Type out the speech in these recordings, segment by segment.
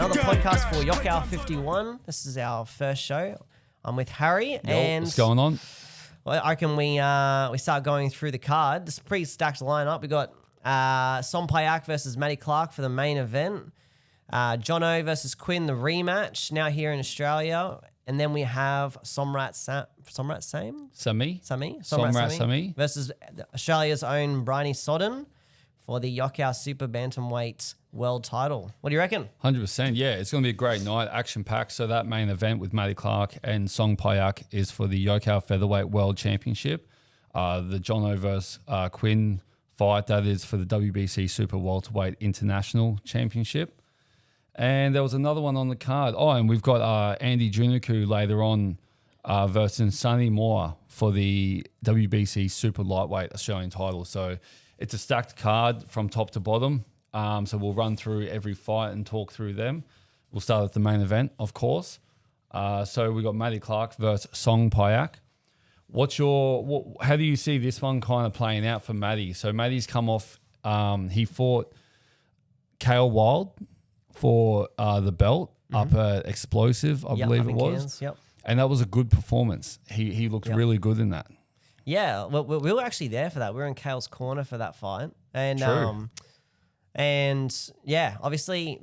another podcast for YOKKAO 51. This is our first show. I'm with Harry. And what's going on? Well, I reckon we start going through the card. This is a pretty stacked lineup. We got Som Payak versus Matty Clark for the main event. Jono versus Quinn, the rematch, now here in Australia. And then we have Somrat Sami versus Australia's own Bryony Sodden for the YOKKAO Super Bantamweight World title. What do you reckon? 100%. Yeah, it's going to be a great night, action-packed. So that main event with Matty Clark and Song Payak is for the YOKKAO Featherweight World Championship. The Jono versus Quinn fight, that is for the WBC Super Welterweight International Championship. And there was another one on the card. Oh, and we've got Andy Junuku later on versus Sonny Moore for the WBC Super Lightweight Australian title. So it's a stacked card from top to bottom. So we'll run through every fight and talk through them. We'll start at the main event, of course. So we got Matty Clark versus Song Payak. How do you see this one kind of playing out for Matty? So Matty's come off, he fought Kale Wilde for the belt up at Explosive, I believe it was. Cairns, yep. And that was a good performance. He looked really good in that. Yeah, well, we were actually there for that. We were in Kale's corner for that fight. And True. And yeah, obviously,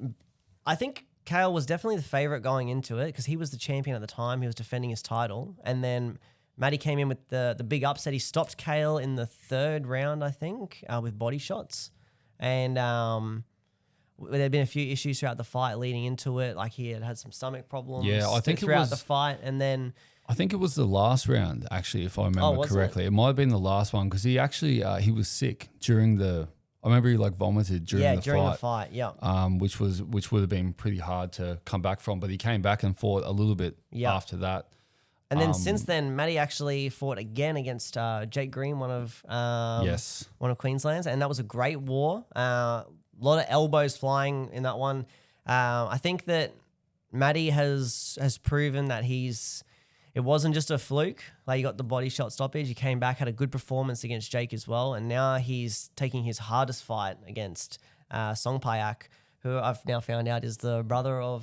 I think Kale was definitely the favorite going into it because he was the champion at the time. He was defending his title. And then Matty came in with the big upset. He stopped Kale in the third round, I think, with body shots. And there'd been a few issues throughout the fight leading into it. Like he had some stomach problems I think throughout the fight. And then I think it was the last round, actually, if I remember correctly. It might have been the last one because he actually he was sick during the. I remember he vomited during the fight. Yeah. Which would have been pretty hard to come back from, but he came back and fought a little bit after that. And then since then, Matty actually fought again against Jake Green, one of Queensland's, and that was a great war. A lot of elbows flying in that one. I think that Matty has proven that it wasn't just a fluke. Like, he got the body shot stoppage. He came back, had a good performance against Jake as well. And now he's taking his hardest fight against Song Payak, who I've now found out is the brother of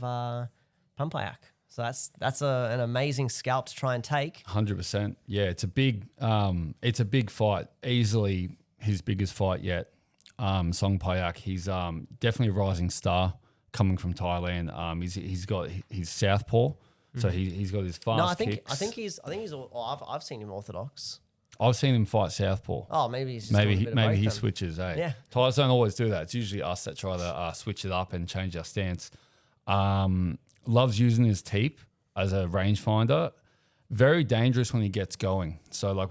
Payak. So that's an amazing scalp to try and take. 100%. Yeah, it's a big fight. Easily his biggest fight yet. Song Payak, he's definitely a rising star coming from Thailand. He's got his southpaw. So he's got his fast kicks. I think he's. I've seen him orthodox. I've seen him fight southpaw. Oh, maybe he's just he switches. Eh? Yeah, Thais don't always do that. It's usually us that try to switch it up and change our stance. Loves using his teep as a rangefinder. Very dangerous when he gets going. So I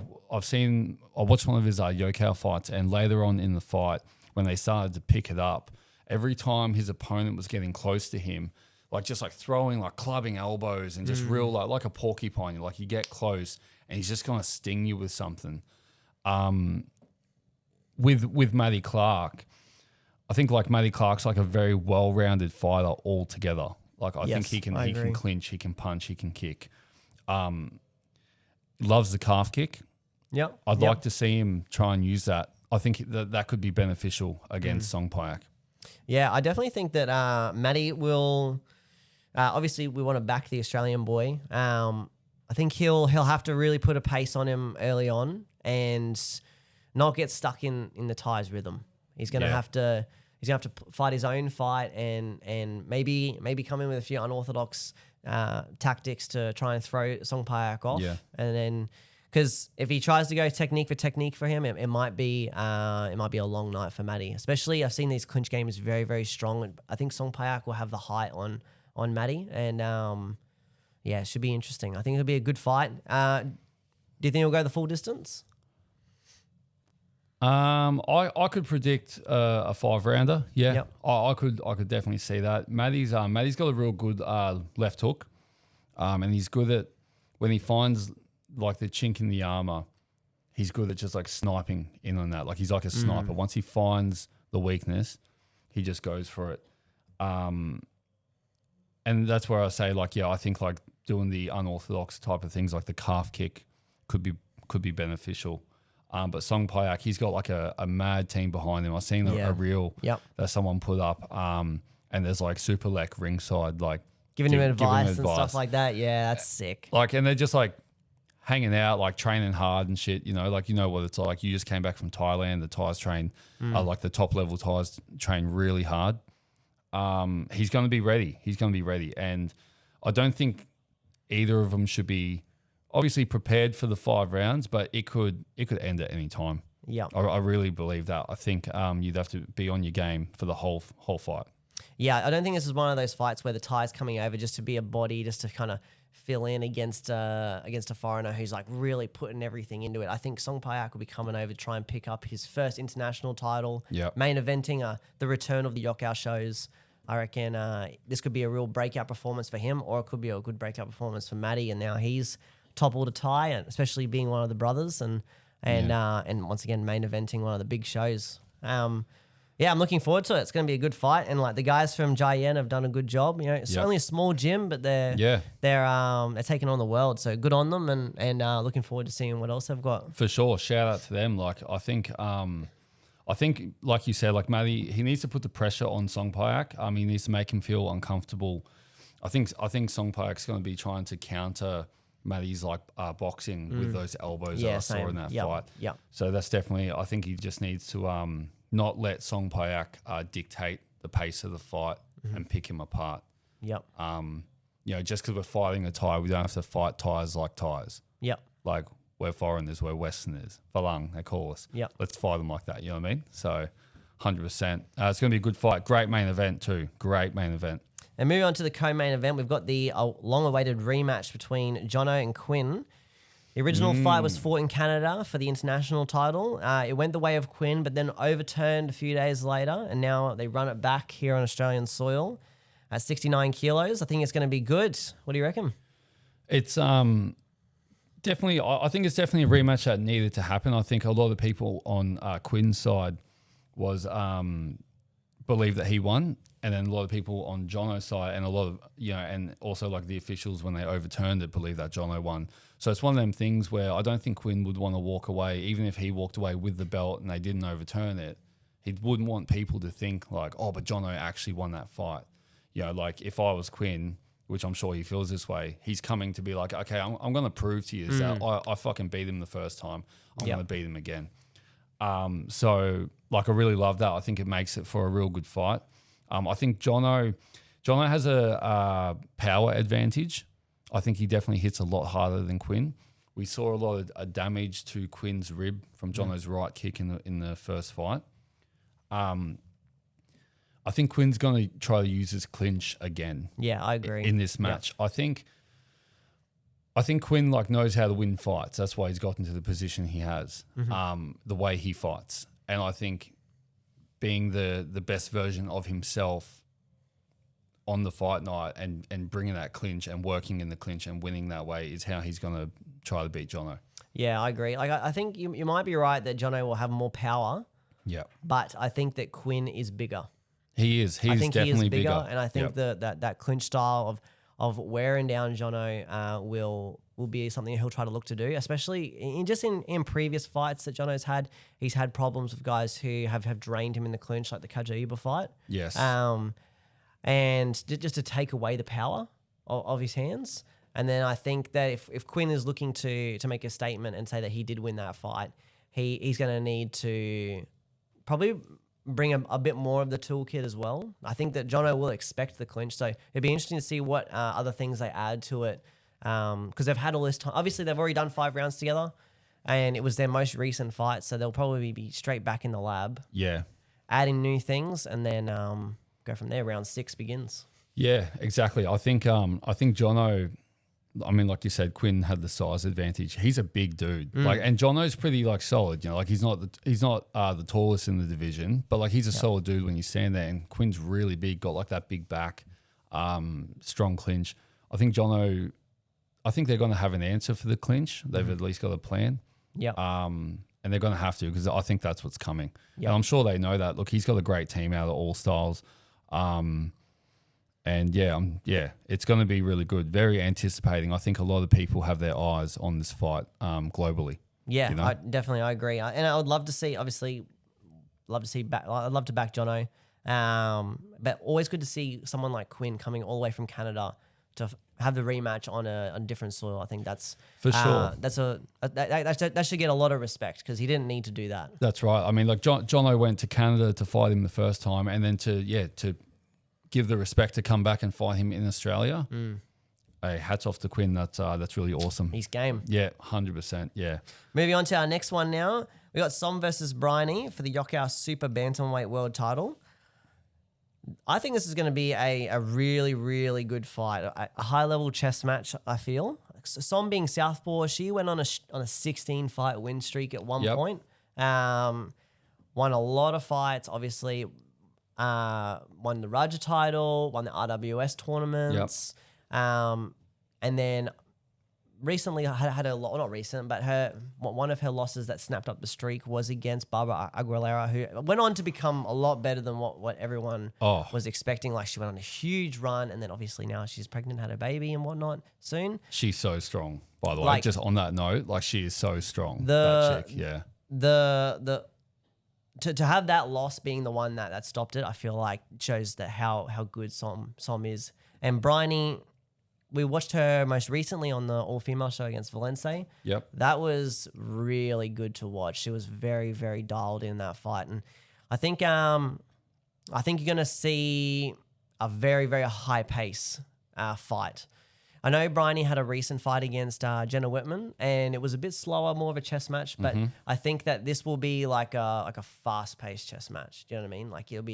watched one of his YOKKAO fights, and later on in the fight, when they started to pick it up, every time his opponent was getting close to him, just throwing, clubbing elbows and just real, like a porcupine. You get close and he's just going to sting you with something. With Matty Clark, I think Matty Clark's a very well-rounded fighter altogether. I think he can clinch, he can punch, he can kick. Loves the calf kick. Yep. I'd like to see him try and use that. I think that could be beneficial against Song Payak. Yeah, I definitely think that Matty will. Obviously, we want to back the Australian boy. I think he'll have to really put a pace on him early on and not get stuck in the Thai's rhythm. He's gonna have to fight his own fight and maybe come in with a few unorthodox tactics to try and throw Song Payak off. Yeah. And then, because if he tries to go technique for him, it might be a long night for Matty. Especially, I've seen these clinch games very, very strong. I think Song Payak will have the height on Matty, and it should be interesting. I think it'll be a good fight. Do you think he'll go the full distance? I could predict a 5-rounder. Yeah, yep. I could definitely see that. Matty's got a real good left hook, and he's good at when he finds the chink in the armor. He's good at just sniping in on that. He's like a sniper. Once he finds the weakness, he just goes for it. And that's where I say I think doing the unorthodox type of things like the calf kick could be beneficial. But Song Payak, he's got a mad team behind him. I seen a reel that someone put up and there's like Superlek ringside, like giving him advice and stuff like that. Yeah, that's sick. Like, and they're just like hanging out, like training hard and shit, you know, like, you know what it's like. You just came back from Thailand. The Thais train, like the top level Thais train really hard. He's going to be ready. He's going to be ready. And I don't think either of them should be obviously prepared for the 5 rounds, but it could end at any time. Yeah. I really believe that. I think you'd have to be on your game for the whole fight. Yeah, I don't think this is one of those fights where the Thai's coming over just to be a body, just to kind of fill in against a foreigner who's like really putting everything into it. I think Song Payak will be coming over to try and pick up his first international title. Yep. Main eventing the return of the YOKKAO shows. I reckon this could be a real breakout performance for him, or it could be a good breakout performance for Matty. And now he's toppled a Thai, and especially being one of the brothers, and once again main eventing one of the big shows. Yeah, I'm looking forward to it. It's going to be a good fight, and like the guys from Jayen have done a good job. You know, it's only a small gym, but they're taking on the world. So good on them, and looking forward to seeing what else they've got. For sure, shout out to them. Like I think like you said, like Matty, he needs to put the pressure on Song Payak. He needs to make him feel uncomfortable. I think Song Payak's going to be trying to counter Matty's like boxing with those elbows that I saw in that fight. Yeah. So that's definitely. I think he just needs to not let Song Payak dictate the pace of the fight and pick him apart. Yep. You know, just because we're fighting a Thai, we don't have to fight Thais like Thais. Yep. Like we're foreigners, we're Westerners. Falang, they call us. Yep. Let's fight them like that. You know what I mean? So, 100%. It's going to be a good fight. Great main event too. Great main event. And moving on to the co-main event, we've got the long-awaited rematch between Jono and Quinn. The original fight was fought in Canada for the international title. It went the way of Quinn, but then overturned a few days later, and now they run it back here on Australian soil at 69 kilos. I think it's going to be good. What do you reckon? It's definitely. I think it's definitely a rematch that needed to happen. I think a lot of people on Quinn's side was believe that he won. And then a lot of people on Jono's side, and a lot of, you know, and also like the officials when they overturned it believe that Jono won. So it's one of them things where I don't think Quinn would want to walk away, even if he walked away with the belt and they didn't overturn it. He wouldn't want people to think like, oh, but Jono actually won that fight. You know, like if I was Quinn, which I'm sure he feels this way, he's coming to be like, okay, I'm going to prove to you that I fucking beat him the first time. I'm going to beat him again. So like I really love that. I think it makes it for a real good fight. I think Jono has a power advantage. I think he definitely hits a lot harder than Quinn. We saw a lot of damage to Quinn's rib from Jono's right kick in the first fight. I think Quinn's going to try to use his clinch again. Yeah, I agree. In this match. Yeah. I think Quinn like knows how to win fights. That's why he's gotten to the position he has. The way he fights. And I think being the best version of himself on the fight night and bringing that clinch and working in the clinch and winning that way is how he's going to try to beat Jono. Yeah, I agree. Like I think you might be right that Jono will have more power. Yeah. But I think that Quinn is bigger. He is. He's definitely bigger. And I think that clinch style of wearing down Jono will be something he'll try to look to do, especially in previous fights that Jono's had. He's had problems with guys who have drained him in the clinch, like the Kajiba fight. Yes. And just to take away the power of his hands. And then I think that if Quinn is looking to make a statement and say that he did win that fight, he's going to need to probably bring a bit more of the toolkit as well. I think that Jono will expect the clinch. So it'd be interesting to see what other things they add to it. Because they've had all this time. Obviously, they've already done 5 rounds together, and it was their most recent fight, so they'll probably be straight back in the lab. Yeah. Adding new things, and then go from there. Round 6 begins. Yeah, exactly. I think Jono, I mean, like you said, Quinn had the size advantage. He's a big dude. And Jono's pretty like solid, you know, like he's not the tallest in the division, but like he's a solid dude when you stand there, and Quinn's really big, got like that big back, strong clinch. I think they're going to have an answer for the clinch. They've at least got a plan. Yeah. And they're going to have to, because I think that's what's coming. Yep. And I'm sure they know that. Look, he's got a great team out of all styles. And it's going to be really good. Very anticipating. I think a lot of people have their eyes on this fight globally. Yeah, you know? I agree. And I would love to see, I'd love to back Jono. But always good to see someone like Quinn coming all the way from Canada to have the rematch on a different soil. I think that's for sure. That should get a lot of respect because he didn't need to do that. That's right. I mean, like Jono went to Canada to fight him the first time, and then to give the respect to come back and fight him in Australia. Hey, hats off to Quinn. That's really awesome. He's game. Yeah, 100%. Yeah. Moving on to our next one now. We got Som versus Bryony for the YOKKAO Super Bantamweight World Title. I think this is going to be a really, really good fight. A high-level chess match, I feel. Som being southpaw, she went on a 16-fight win streak at one point. Won a lot of fights, obviously. Won the Raja title, won the RWS tournaments. And then recently had a lot, not recent, but one of her losses that snapped up the streak was against Barbara Aguilera, who went on to become a lot better than what everyone was expecting. Like, she went on a huge run, and then obviously now she's pregnant, had a baby and whatnot soon. She's so strong, by the way. Like, just on that note, like, she is so strong, that chick, yeah. To have that loss being the one that stopped it, I feel like shows that how good Som is. And Bryony, we watched her most recently on the all-female show against Valencia. Yep. That was really good to watch. She was very, very dialed in that fight. And I think you're going to see a very, very high pace fight. I know Bryony had a recent fight against Jenna Whitman, and it was a bit slower, more of a chess match. But I think that this will be like a fast-paced chess match. Do you know what I mean? Like, you'll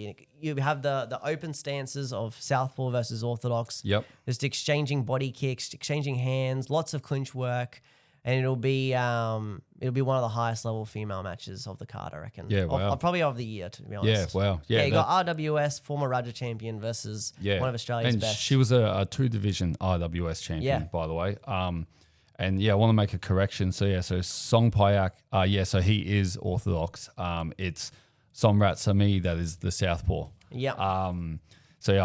have the open stances of southpaw versus orthodox. Yep. Just exchanging body kicks, exchanging hands, lots of clinch work, and it'll be one of the highest level female matches of the card, I reckon. Yeah, wow. Probably of the year, to be honest. Yeah, wow. Yeah, you got RWS, former Raja champion versus one of Australia's best. She was a 2-division RWS champion, by the way. And I want to make a correction. So Song Payak, so he is orthodox. It's Somrat Sami that is the southpaw. Yeah. I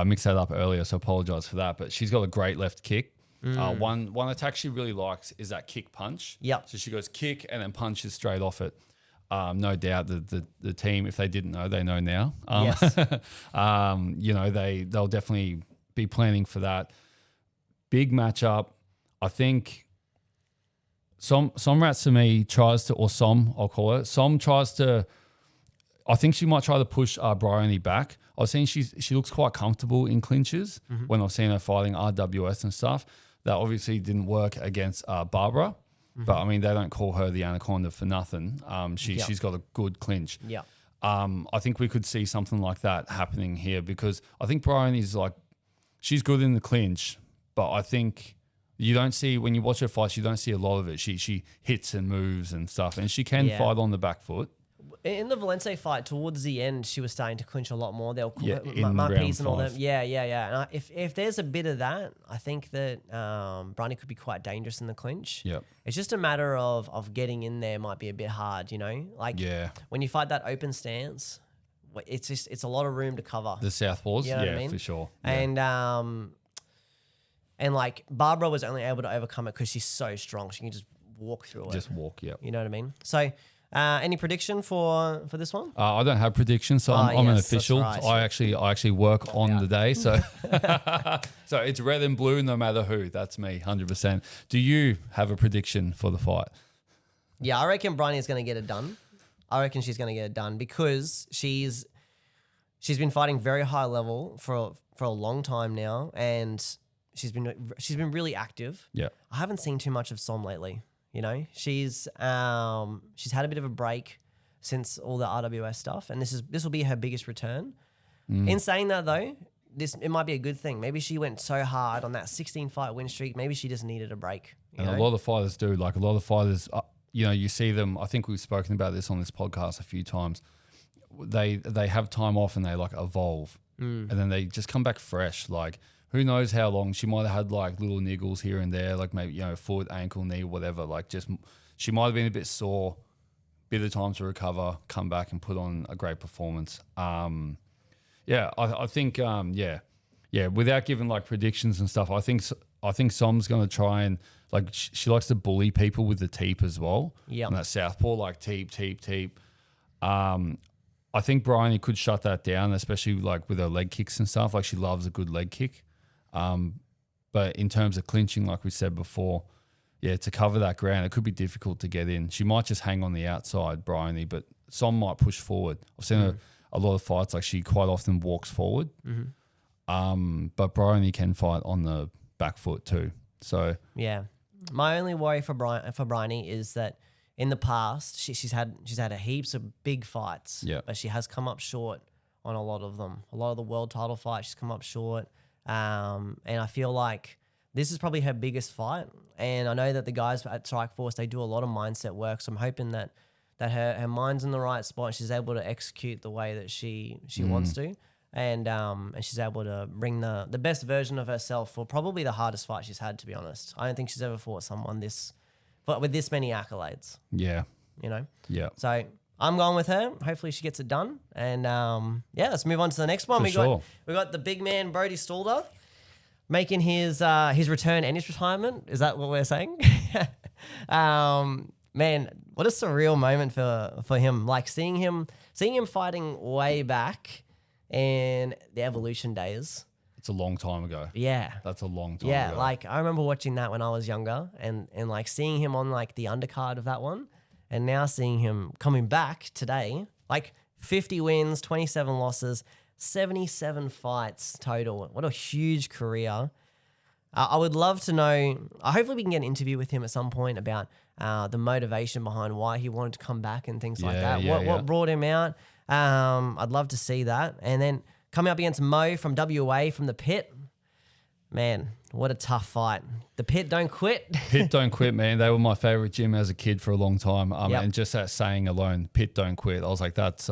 mixed that up earlier, so apologize for that. But she's got a great left kick. One attack she really likes is that kick punch. Yep. So she goes kick and then punches straight off it. No doubt the team, if they didn't know, they know now. Yes. They'll definitely be planning for that. Big matchup. I think Somrat Sami tries to, or Som, I'll call it. Som tries to, I think she might try to push Bryony back. I've seen she looks quite comfortable in clinches when I've seen her fighting RWS and stuff. That obviously didn't work against Barbara, but I mean, they don't call her the Anaconda for nothing. She's got a good clinch. Yeah. I think we could see something like that happening here because I think Bryony's she's good in the clinch, but I think you don't see, when you watch her fight, you don't see a lot of it. She hits and moves and stuff, and she can fight on the back foot. In the Valencia fight, towards the end, she was starting to clinch a lot more. They'll in Marquise and all round them. Yeah. And if there's a bit of that, I think that Bryony could be quite dangerous in the clinch. Yep. It's just a matter of getting in there might be a bit hard, you know? When you fight that open stance, it's a lot of room to cover. The southpaws, you know what I mean? For sure. Yeah. And like Barbara was only able to overcome it because she's so strong. She can just walk through it. Just walk, yeah. You know what I mean? So any prediction for this one? I don't have predictions, so I'm an official. Right. I actually work on the day, so so it's red and blue no matter who. That's me, 100%. Do you have a prediction for the fight? Yeah, I reckon Bryony is going to get it done. I reckon she's going to get it done because she's been fighting very high level for a long time now, and she's been really active. Yeah, I haven't seen too much of Som lately. You know, she's had a bit of a break since all the RWS stuff, and this will be her biggest return. In saying that though, it might be a good thing. Maybe she went so hard on that 16-fight win streak. Maybe she just needed a break. A lot of fighters do. Like a lot of fighters, you see them. I think we've spoken about this on this podcast a few times. They have time off and they evolve, and then they just come back fresh. Like, who knows how long she might have had little niggles here and there, maybe, foot, ankle, knee, whatever. She might have been a bit sore, bit of time to recover, come back and put on a great performance. I think, without giving predictions and stuff, I think Som's going to try and she likes to bully people with the teep as well. Yeah. And that southpaw, teep. I think Bryony could shut that down, especially like with her leg kicks and stuff. Like she loves a good leg kick. But in terms of clinching, like we said before, yeah, to cover that ground, it could be difficult to get in. She might just hang on the outside, Bryony, but some might push forward. I've seen a lot of fights, like she quite often walks forward. But Bryony can fight on the back foot too. So yeah, my only worry for Bryony is that in the past she's had a heaps of big fights, but she has come up short on a lot of them. A lot of the world title fights, she's come up short. And I feel like this is probably her biggest fight. And I know that the guys at Strikeforce, they do a lot of mindset work. So I'm hoping that her mind's in the right spot. She's able to execute the way that she wants to. And she's able to bring the best version of herself for probably the hardest fight she's had, to be honest. I don't think she's ever fought someone with this many accolades. Yeah. You know? Yeah. So I'm going with her. Hopefully she gets it done. And let's move on to the next one. We got the big man, Brody Stalder, making his return and his retirement. Is that what we're saying? Man, what a surreal moment for him. Like seeing him fighting way back in the Evolution days. It's a long time ago. Yeah. That's a long time ago. Yeah, like I remember watching that when I was younger and like seeing him on like the undercard of that one, and now seeing him coming back today, like 50 wins, 27 losses, 77 fights total. What a huge career. I would love to know, hopefully we can get an interview with him at some point about the motivation behind why he wanted to come back and things like that. What brought him out? I'd love to see that. And then coming up against Mo from WA from the Pit. Man, what a tough fight. The Pit don't quit. Pit don't quit, man. They were my favorite gym as a kid for a long time. And just that saying alone, Pit don't quit. I was like, that's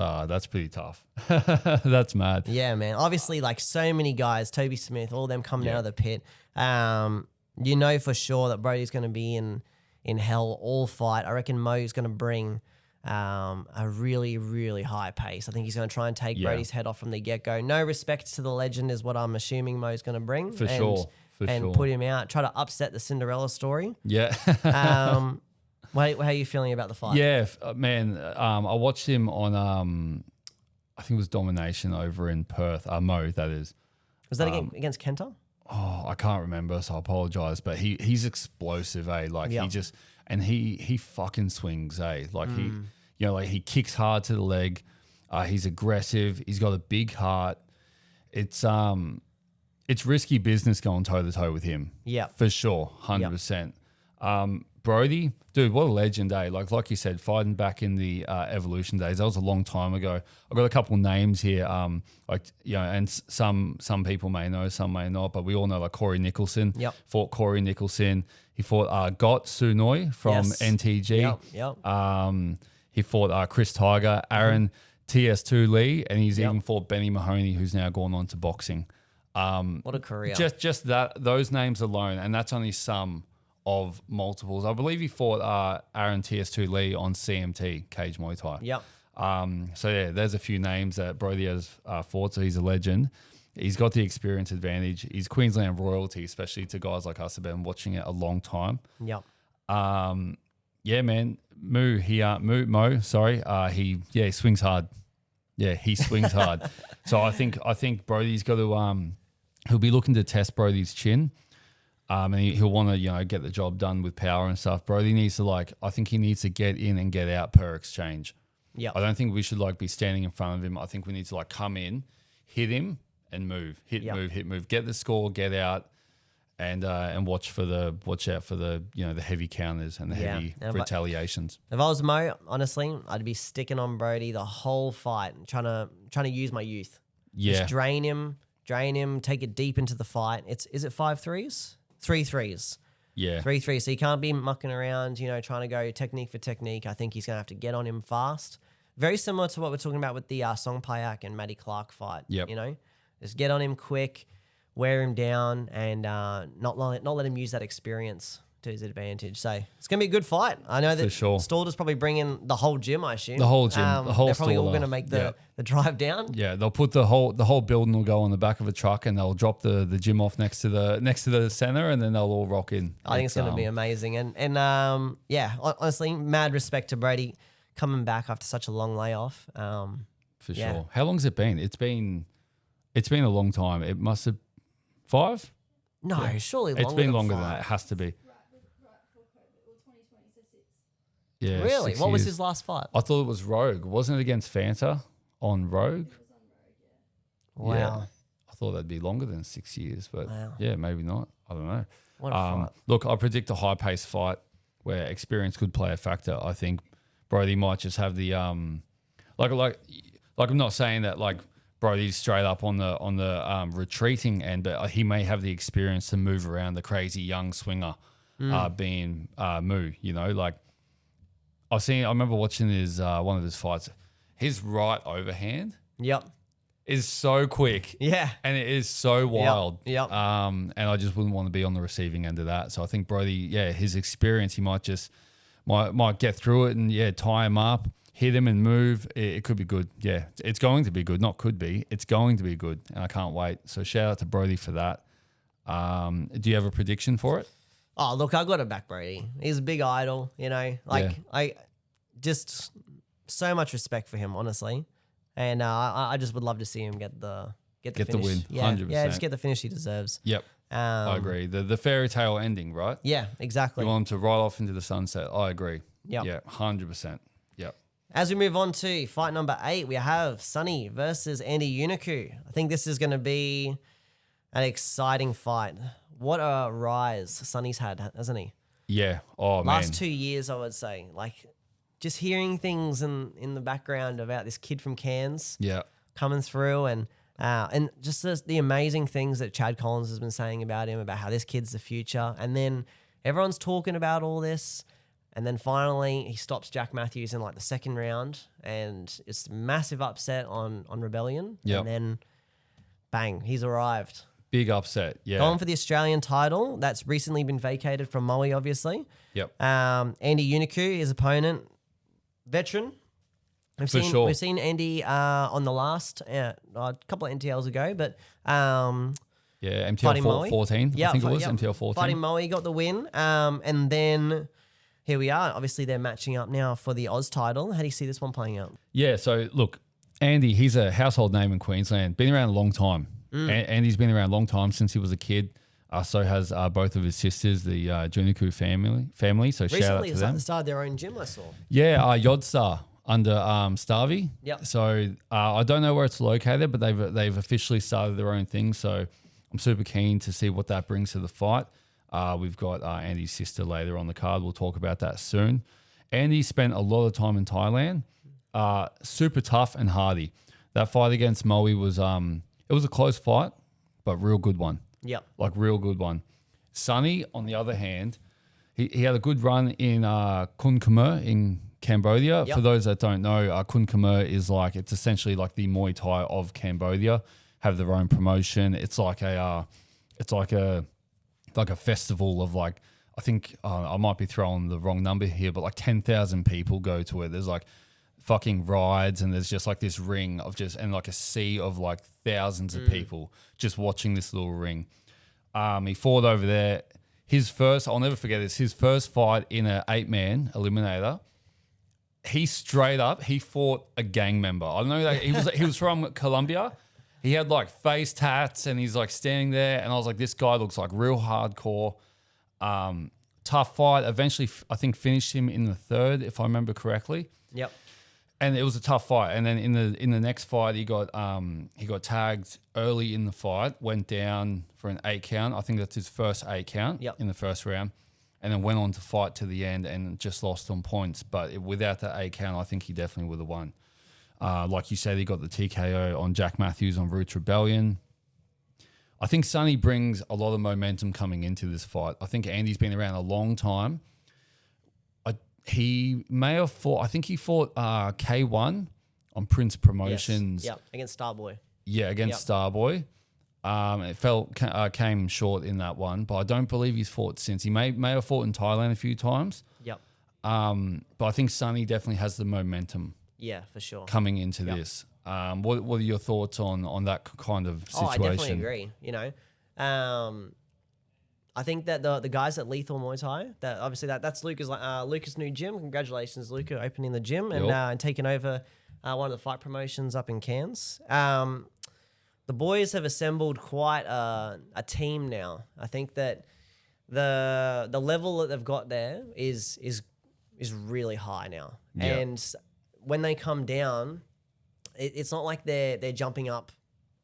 pretty tough. That's mad. Yeah, man. Obviously, like so many guys, Toby Smith, all them coming out of the Pit. You know for sure that Brody's going to be in hell all fight. I reckon Mo's going to bring a really, really high pace. I think he's going to try and take Brody's head off from the get-go. No respect to the legend is what I'm assuming Mo's going to bring. For sure. Put him out, try to upset the Cinderella story. Yeah. How are you feeling about the fight? Yeah, man. I watched him on, I think it was Domination over in Perth. Mo, that is. Was that against Kenta? Oh, I can't remember, so I apologize. But he's explosive, Like he just, and he fucking swings, Like he kicks hard to the leg. He's aggressive. He's got a big heart. It's risky business going toe to toe with him. Yeah, for sure, 100%. Brody, dude, what a legend, Like you said, fighting back in the Evolution days. That was a long time ago. I've got a couple names here, and some people may know, some may not, but we all know like Corey Nicholson. Yep. Fought Corey Nicholson. He fought Got Sunoi from NTG. Yep. He fought Chris Tiger, Aaron TS2 Lee, and he's even fought Benny Mahoney, who's now gone on to boxing. What a career. Just those names alone, and that's only some of multiples. I believe he fought Aaron TS2 Lee on CMT, Cage Muay Thai. Yep. So yeah, there's a few names that Brody has fought, so he's a legend. He's got the experience advantage. He's Queensland royalty, especially to guys like us who've been watching it a long time. Yep. Yeah, man. Mo, he swings hard. Yeah, he swings hard. So I think Brody's got to he'll be looking to test Brody's chin. And he'll want to, get the job done with power and stuff. Brody needs to I think he needs to get in and get out per exchange. Yeah. I don't think we should be standing in front of him. I think we need to come in, hit him and move, move, get the score, get out, and watch out for the the heavy counters and the heavy retaliations. If I was Mo, honestly, I'd be sticking on Brody the whole fight, trying to use my youth. Yeah. Just drain him, take it deep into the fight. Is it 5 threes? 3 threes. Yeah. 3 threes. So you can't be mucking around, trying to go technique for technique. I think he's going to have to get on him fast. Very similar to what we're talking about with the Song Payak and Matty Clark fight. Yep. Just get on him quick, wear him down, and not let him use that experience to his advantage. So it's going to be a good fight. I know that Stalder's probably bringing the whole gym, I assume. The whole gym. They're probably all going to make the drive down. Yeah, they'll put the whole building will go on the back of a truck and they'll drop the gym off next to the center and then they'll all rock in. I think it's going to be amazing. And honestly, mad respect to Brady coming back after such a long layoff. For for sure. How long's it been? It's been a long time. It must have 5? No, surely longer. It's been than longer 5. than that. It has to be. Right before COVID, or 2020, so 6. Yeah. Really? 6 What was years. his last fight? I thought it was Rogue. Wasn't it against Fanta on Rogue? It was on Rogue, Wow. Yeah. I thought that'd be longer than 6 years, but yeah, maybe not. I don't know. What a fight. Look, I predict a high-paced fight where experience could play a factor. I think Brody might just have the like I'm not saying that like Brody's straight up on the retreating end, but he may have the experience to move around the crazy young swinger, being Moo. You know, like I remember watching his one of his fights. His right overhand Yep. is so quick. Yeah. And it is so wild. Yep. And I just wouldn't want to be on the receiving end of that. So I think Brody, his experience, he might just might get through it and tie him up, hit him and move. It could be good. Yeah, it's going to be good. Not could be. It's going to be good. And I can't wait. So shout out to Brody for that. Do you have a prediction for it? Oh, look, I got to back Brody. He's a big idol, you know. Like I just so much respect for him, honestly. And I just would love to see him get the finish. The win, 100%. Yeah, just get the finish he deserves. Yep. I agree. The fairy tale ending, right? Yeah, exactly. You want him to ride off into the sunset. I agree. Yep. Yeah, 100%. Yep. As we move on to fight number 8, we have Sonny versus Andy Uniku. I think this is going to be an exciting fight. What a rise Sonny's had, hasn't he? Yeah. Oh, Last man. 2 years, I would say. Like, just hearing things in the background about this kid from Cairns coming through and just the amazing things that Chad Collins has been saying about him, about how this kid's the future. And then everyone's talking about all this. And then finally he stops Jack Matthews in like the second round and it's a massive upset on Rebellion. Yep. And then bang, he's arrived. Big upset. Yeah. Going for the Australian title. That's recently been vacated from Moe, obviously. Yep. Andy Uniku, his opponent, veteran. We've seen Andy on the last a couple of NTLs ago, but MTL 14. I think it was MTL 14. Fighting Moe got the win, and then here we are. Obviously, they're matching up now for the Oz title. How do you see this one playing out? Yeah. So look, Andy, he's a household name in Queensland. Been around a long time. Andy's been around a long time since he was a kid. So has both of his sisters, the Juniku family. So shout out to them. Recently started their own gym, I saw. Yeah, Yodstar under Starvey. Yep. So I don't know where it's located, but they've officially started their own thing. So I'm super keen to see what that brings to the fight. We've got Andy's sister later on the card. We'll talk about that soon. Andy spent a lot of time in Thailand. Super tough and hardy. That fight against Moe was it was a close fight, but real good one. Yep. Like real good one. Sonny, on the other hand, he had a good run in Kun Khmer in Cambodia. Yep. For those that don't know, Kun Khmer is it's essentially like the Muay Thai of Cambodia. Have their own promotion. It's like a festival of I think I might be throwing the wrong number here, but 10,000 people go to it. There's fucking rides and there's just this ring of and a sea of thousands of people just watching this little ring. He fought over there. I'll never forget this, his first fight in an 8-man eliminator, he fought a gang member. I know that he was from Colombia. He had face tats and he's standing there and I was like, this guy looks real hardcore. Tough fight. Eventually, I think finished him in the third, if I remember correctly. Yep. And it was a tough fight. And then in the next fight, he got tagged early in the fight, went down for an 8 count. I think that's his first 8 count in the first round. And then went on to fight to the end and just lost on points. But without that 8 count, I think he definitely would have won. Like you said, he got the TKO on Jack Matthews on Roots Rebellion. I think Sonny brings a lot of momentum coming into this fight. I think Andy's been around a long time. He may have fought, I think he fought K1 on Prince Promotions. Yes. Yep, against Starboy. Yeah, against Starboy. It came short in that one, but I don't believe he's fought since. He may have fought in Thailand a few times. Yep. But I think Sonny definitely has the momentum. Yeah, for sure. Coming into this. What are your thoughts on that kind of situation? Oh, I definitely agree. You know, I think that the guys at Lethal Muay Thai, that's Luca's new gym. Congratulations, Luca, opening the gym and taking over one of the fight promotions up in Cairns. The boys have assembled quite a team now. I think that the level that they've got there is really high now. Yeah. And when they come down, it's not like they're jumping up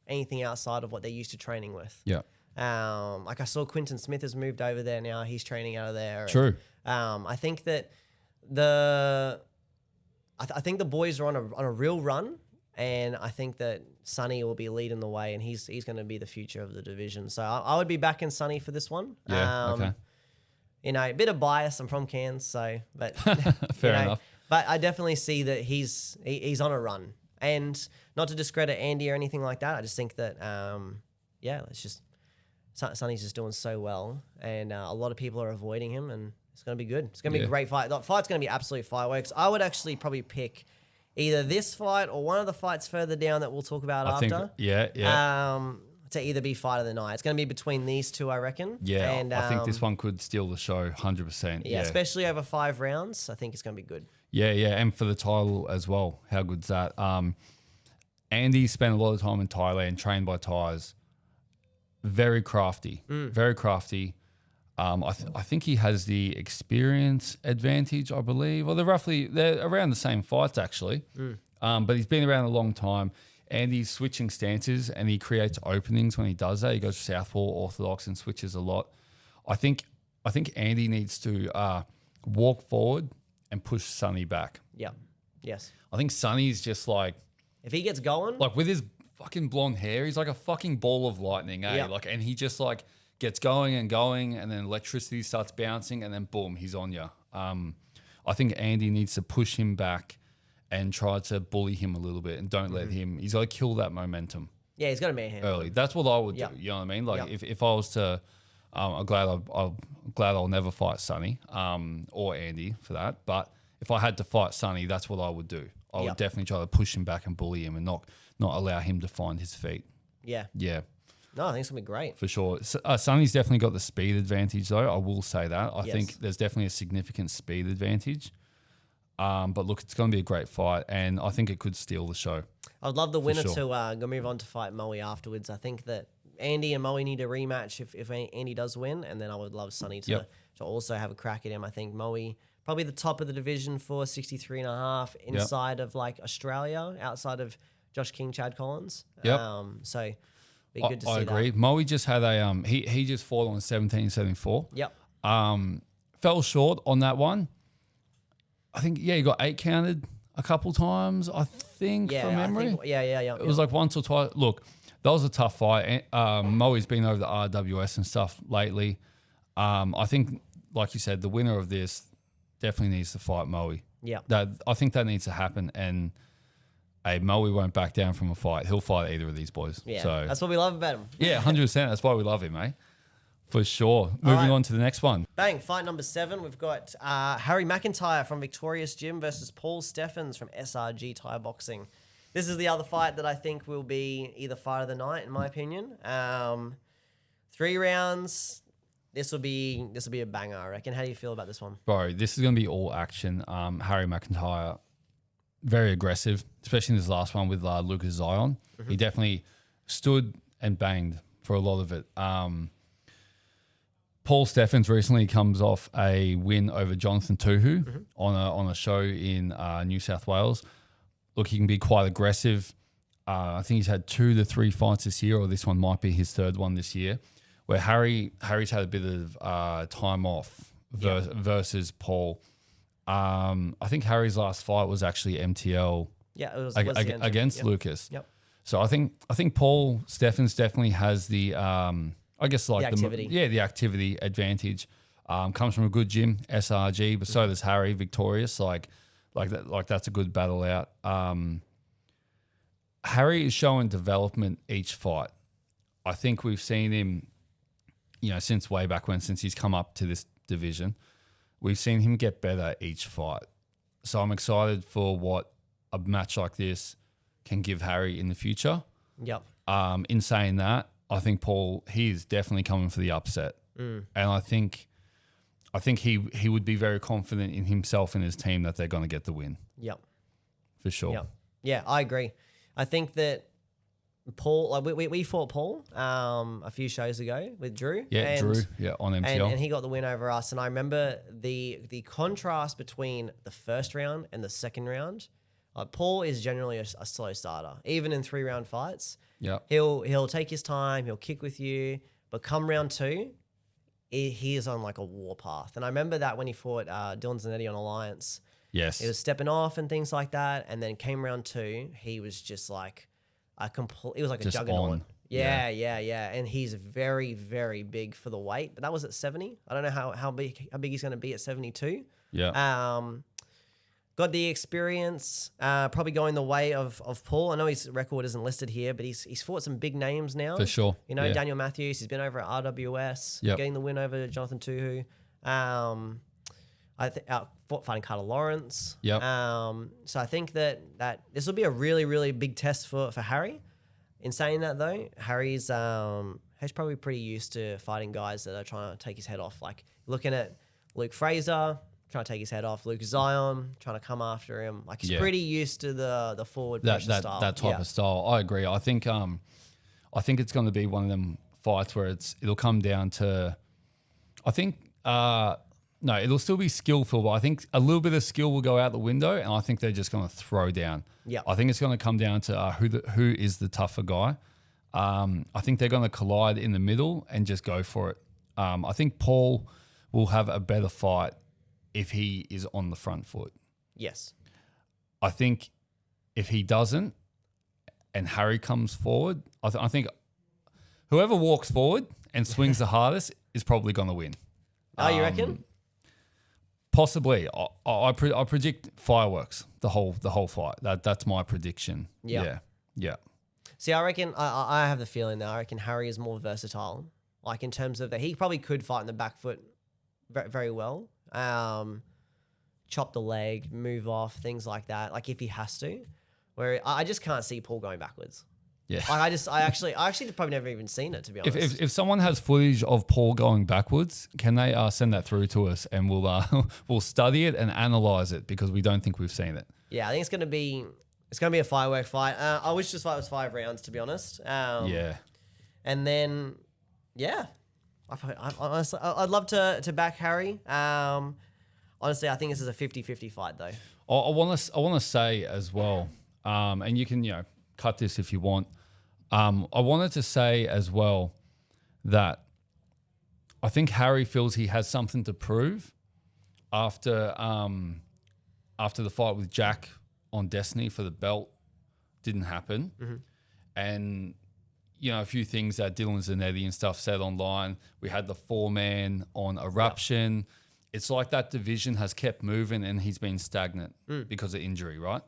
anything outside of what they're used to training with. Yeah. Like I saw Quinton Smith has moved over there now. He's training out of there. True. And, I think that I think the boys are on a real run, and I think that Sonny will be leading the way, and he's going to be the future of the division. So I would be backing Sonny for this one. Yeah. Okay. You know, a bit of bias. I'm from Cairns, so but Fair enough. But I definitely see that he's on a run, and not to discredit Andy or anything like that. I just think that it's just Sonny's just doing so well, and a lot of people are avoiding him, and it's going to be good. It's going to be a great fight. The fight's going to be absolute fireworks. I would actually probably pick either this fight or one of the fights further down that we'll talk about after. To either be fight of the night. It's going to be between these two, I reckon. Yeah, and, I think this one could steal the show 100%. Yeah, especially over 5 rounds. I think it's going to be good. Yeah, and for the title as well. How good's that? Andy spent a lot of time in Thailand, trained by Thais. Very crafty. Very crafty. I think he has the experience advantage, I believe. Well, they're around the same fights, actually. But he's been around a long time. And he's switching stances, and he creates openings when he does that. He goes southpaw, orthodox, and switches a lot. I think Andy needs to walk forward and push Sonny back. Yeah. Yes. I think Sonny's just like, if he gets going, like with his fucking blonde hair, he's like a fucking ball of lightning, eh? Yeah. Like, and he just like gets going, and then electricity starts bouncing, and then boom, he's on you. I think Andy needs to push him back and try to bully him a little bit, and don't let him. He's got to kill that momentum. Yeah, he's got a man hand early. That's what I would do. You know what I mean? Like if I was to, I'm glad I'll never fight Sonny or Andy for that. But if I had to fight Sonny, that's what I would do. I would definitely try to push him back and bully him, and not allow him to find his feet. Yeah. Yeah. No, I think it's going to be great. For sure. Sonny's definitely got the speed advantage, though. I will say that. I think there's definitely a significant speed advantage. But look, it's going to be a great fight, and I think it could steal the show. I'd love the winner to go move on to fight Moe afterwards. I think that Andy and Moe need a rematch if Andy does win, and then I would love Sonny to also have a crack at him. I think Moe probably the top of the division for 63.5 inside of like Australia, outside of Josh King, Chad Collins. So be good to see that. I agree. Moe just had a he just fought on 17.74. Yep. Fell short on that one. I think, he got 8 counted a couple times, I think, from memory. It was like once or twice. Look, that was a tough fight. Moe's been over the RWS and stuff lately. I think, like you said, the winner of this definitely needs to fight Moe. Yeah. I think that needs to happen, and Moe won't back down from a fight. He'll fight either of these boys. Yeah, so, that's what we love about him. Yeah, 100%. That's why we love him, eh? For sure. Moving on to the next one. Bang, fight number 7. We've got Harry McIntyre from Victorious Gym versus Paul Steffens from SRG Thai Boxing. This is the other fight that I think will be either fight of the night, in my opinion. 3 rounds. This will be a banger, I reckon. How do you feel about this one? Bro, this is going to be all action. Harry McIntyre, very aggressive, especially in this last one with Lucas Zion. He definitely stood and banged for a lot of it. Paul Steffens recently comes off a win over Jonathan Tuhu on a show in New South Wales. Look, he can be quite aggressive. I think he's had 2 to 3 fights this year, or this one might be his 3rd one this year, where Harry's had a bit of time off versus Paul. I think Harry's last fight was actually MTL. Yeah, it was against Lucas. Yep. So I think Paul Steffens definitely has the I guess like the activity advantage. Comes from a good gym, SRG, but so does Harry, Victorious. Like that's a good battle out. Harry is showing development each fight. I think we've seen him, since way back when, since he's come up to this division, we've seen him get better each fight. So I'm excited for what a match like this can give Harry in the future. Yep. In saying that, I think Paul, he's definitely coming for the upset. And I think he would be very confident in himself and his team that they're going to get the win. Yep. For sure. Yep. Yeah, I agree. I think that Paul, like we fought Paul a few shows ago with Drew. Yeah, Drew. Yeah, on MTL. And he got the win over us. And I remember the contrast between the first round and the second round. Paul is generally a slow starter, even in 3-round fights. Yeah, he'll take his time. He'll kick with you, but come round 2, he is on like a war path. And I remember that when he fought Dylan Zanetti on Alliance. yes, He was stepping off and things like that. And then came round 2, he was just like it was like just a juggernaut. on. Yeah. And he's very, very big for the weight. But that was at 70. I don't know how big he's going to be at 72. Yeah. Got the experience, probably going the way of Paul. I know his record isn't listed here, but he's fought some big names now. For sure. You know, yeah. Daniel Matthews, he's been over at RWS, Yep. getting the win over Jonathan Tuhu. Fighting Carter Lawrence. Yep. So I think that this will be a really, really big test for Harry. In saying that though, Harry's probably pretty used to fighting guys that are trying to take his head off. Like looking at Luke Fraser, trying to take his head off. Luke Zion, trying to come after him. Like he's pretty used to the forward pressure style. That type of style. I agree. I think it's going to be one of them fights where it'll come down to, I think, no, it'll still be skillful, but I think a little bit of skill will go out the window, and I think they're just going to throw down. Yeah, I think it's going to come down to who is the tougher guy. I think they're going to collide in the middle and just go for it. I think Paul will have a better fight if he is on the front foot. Yes. I think if he doesn't and Harry comes forward, I think whoever walks forward and swings the hardest is probably going to win. Oh, you reckon? Possibly. I predict fireworks the whole fight. That's my prediction. Yeah. Yeah. See, I reckon I have the feeling that I reckon Harry is more versatile. Like in terms of that, he probably could fight in the back foot very, very well. Chop the leg, move off, things like that. Like if he has to, where I just can't see Paul going backwards. Yeah. Like I actually probably never even seen it, to be honest. If someone has footage of Paul going backwards, can they send that through to us and we'll study it and analyze it because we don't think we've seen it. Yeah, I think it's gonna be a firework fight. I wish this fight was 5 rounds, to be honest. Yeah. And then, yeah, honestly, I'd love to back Harry. Honestly, I think this is a 50-50 fight, though. I want to say as well, and you can cut this if you want. I wanted to say as well that I think Harry feels he has something to prove after the fight with Jack on Destiny for the belt didn't happen. Mm-hmm. And, a few things that Dylan Zanetti and stuff said online. We had the 4-man on Eruption. Yep. It's like that division has kept moving and he's been stagnant because of injury, right?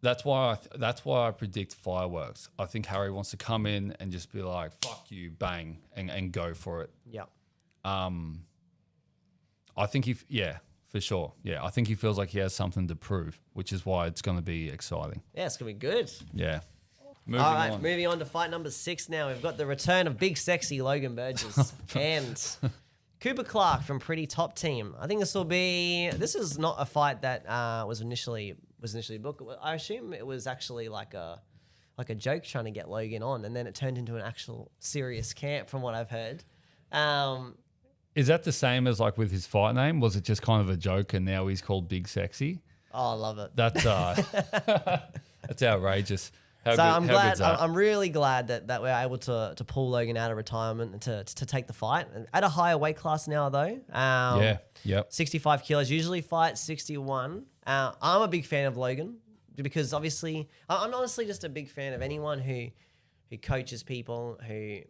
That's why I predict fireworks. I think Harry wants to come in and just be like, fuck you, bang, and go for it. Yeah. I think for sure. Yeah, I think he feels like he has something to prove, which is why it's going to be exciting. Yeah, it's going to be good. Yeah. Moving on to fight number 6 now. We've got the return of big, sexy Logan Burgess and Cooper Clark from Pretty Top Team. I think this is not a fight that was initially booked. I assume it was actually like a joke trying to get Logan on, and then it turned into an actual serious camp from what I've heard. Is that the same as like with his fight name? Was it just kind of a joke and now he's called Big Sexy? Oh, I love it. That's that's outrageous. I'm really glad that we're able to pull Logan out of retirement and to take the fight at a higher weight class now though. 65 kilos. Usually fight 61. I'm a big fan of Logan because obviously I'm honestly just a big fan of anyone who coaches people, who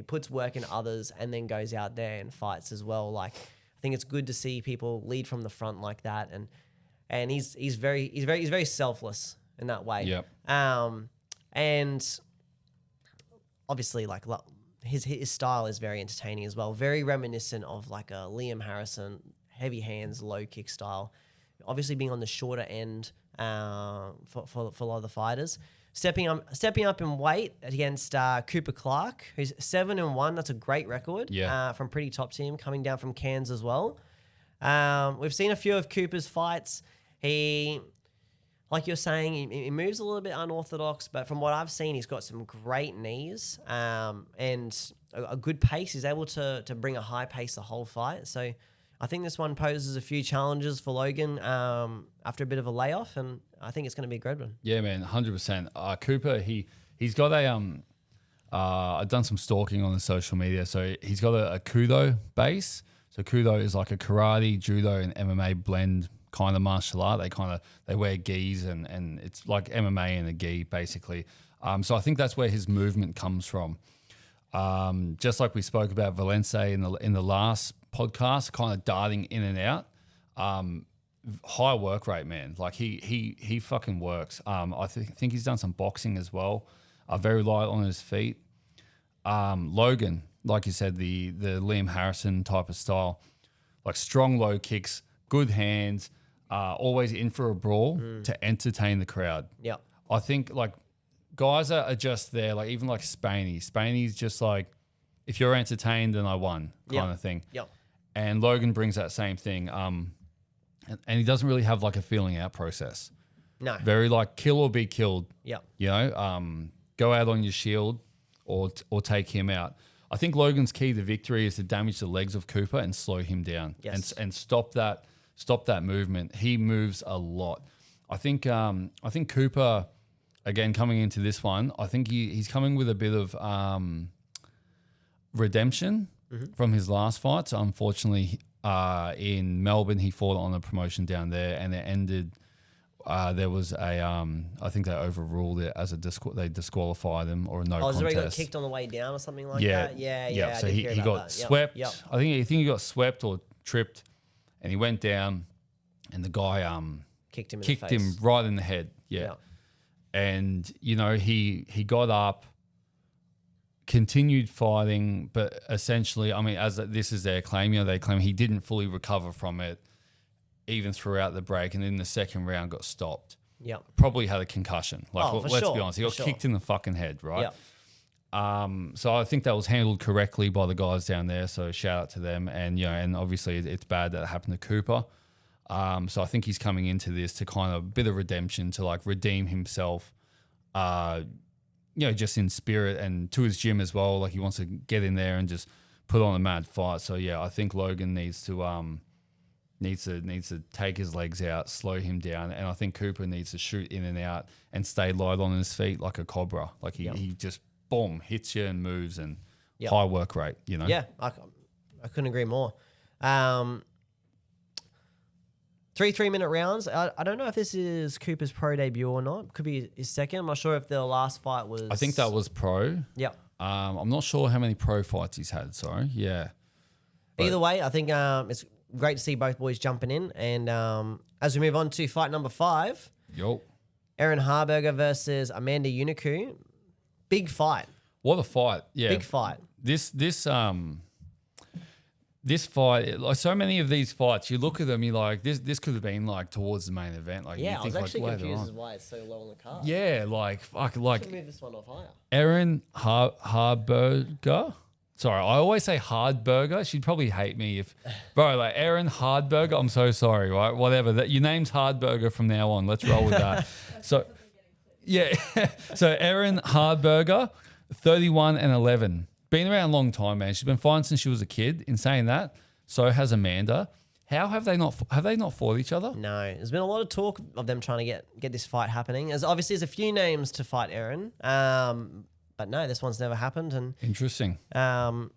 puts work in others and then goes out there and fights as well. Like I think it's good to see people lead from the front like that, and he's very selfless in that way. Yep. And obviously, like his style is very entertaining as well. Very reminiscent of like a Liam Harrison, heavy hands, low kick style. Obviously, being on the shorter end for a lot of the fighters. Stepping up in weight against Cooper Clark, who's 7-1. That's a great record. Yeah. From Pretty Top Team, coming down from Cairns as well. We've seen a few of Cooper's fights. like you're saying, he moves a little bit unorthodox, but from what I've seen, he's got some great knees and a good pace. He's able to bring a high pace the whole fight. So I think this one poses a few challenges for Logan after a bit of a layoff, and I think it's going to be a great one. Yeah, man, 100%. Cooper, he's got a I've done some stalking on the social media. So he's got a Kudo base. So Kudo is like a karate, judo, and MMA blend kind of martial art. They wear gis and it's like MMA and a gi basically. So I think that's where his movement comes from. Just like we spoke about Valencia in the last podcast, kind of darting in and out. High work rate, man. Like he fucking works. I think he's done some boxing as well. Very light on his feet. Logan, like you said, the Liam Harrison type of style, like strong low kicks, good hands, always in for a brawl to entertain the crowd. Yeah, I think like guys are just there, like even like Spaney. Spaney's just like, if you're entertained, then I won kind of thing. Yeah. And Logan brings that same thing. And he doesn't really have like a feeling out process. No. Very like kill or be killed. Yeah. You know, go out on your shield or take him out. I think Logan's key to victory is to damage the legs of Cooper and slow him down. Yes. And stop that movement. He moves a lot. I think Cooper, again, coming into this one, I think he's coming with a bit of redemption from his last fight. So unfortunately, in Melbourne, he fought on a promotion down there, and it ended. There was I think they overruled it as they disqualified him or a no contest. Oh, he got kicked on the way down or something like that? Yeah. So he got swept. Yep. I think he got swept or tripped, and he went down, and the guy kicked him right in the head. Yeah. And you know he got up, continued fighting, but essentially, I mean, as this is their claim, you know, they claim he didn't fully recover from it, even throughout the break, and in the second round got stopped. Yeah, probably had a concussion. Like, let's be honest, he got kicked in the fucking head, right? Yeah. So I think that was handled correctly by the guys down there. So shout out to them, and you know, and obviously it's bad that it happened to Cooper. So I think he's coming into this to kind of a bit of redemption, to like redeem himself. You know, just in spirit and to his gym as well. Like he wants to get in there and just put on a mad fight. So yeah, I think Logan needs to take his legs out, slow him down, and I think Cooper needs to shoot in and out and stay light on his feet like a cobra. Like he just boom hits you and moves and high work rate. You know. Yeah, I couldn't agree more. 3-3-minute rounds. I don't know if this is Cooper's pro debut or not. Could be his second. I'm not sure if the last fight was. I think that was pro. Yeah. I'm not sure how many pro fights he's had. Sorry. Yeah. Either way, I think it's great to see both boys jumping in. And as we move on to fight number 5, Erin Harberger versus Amanda Uniku. Big fight. What a fight! Yeah, big fight. This fight, like so many of these fights, you look at them, you're like, this could have been like towards the main event. Like, yeah, you I think, was actually like, confused as why it's so low on the card. Yeah, like fuck, like move this one off higher. Erin Harberger. Sorry, I always say Hardburger. She'd probably hate me if, bro, like Erin Hardburger. I'm so sorry, right? Whatever. That your name's Hardburger from now on. Let's roll with that. So, yeah. So Erin Hardburger, 31-11. Been around a long time, man. She's been fighting since she was a kid. In saying that, so has Amanda. How have they not fought each other? No, there's been a lot of talk of them trying to get this fight happening. There's a few names to fight Erin, but no, this one's never happened. And interesting. How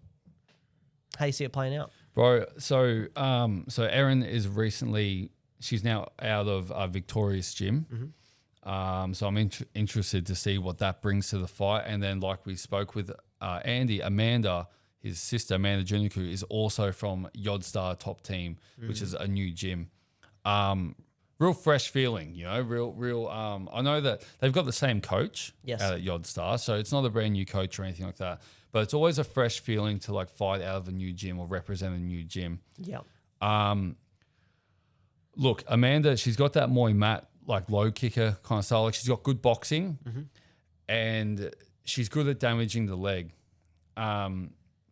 do you see it playing out, bro? So Erin is she's now out of Victoria's gym. Mm-hmm. So I'm interested to see what that brings to the fight. And then, like we spoke with Andy, Amanda, his sister Amanda Juniku, is also from Yodstar Top Team, which is a new gym. Real fresh feeling, you know, real. I know that they've got the same coach out at Yodstar, so it's not a brand new coach or anything like that. But it's always a fresh feeling to like fight out of a new gym or represent a new gym. Yeah. Look, Amanda, she's got that Muay mat, like low kicker kind of style. Like she's got good boxing, and she's good at damaging the leg.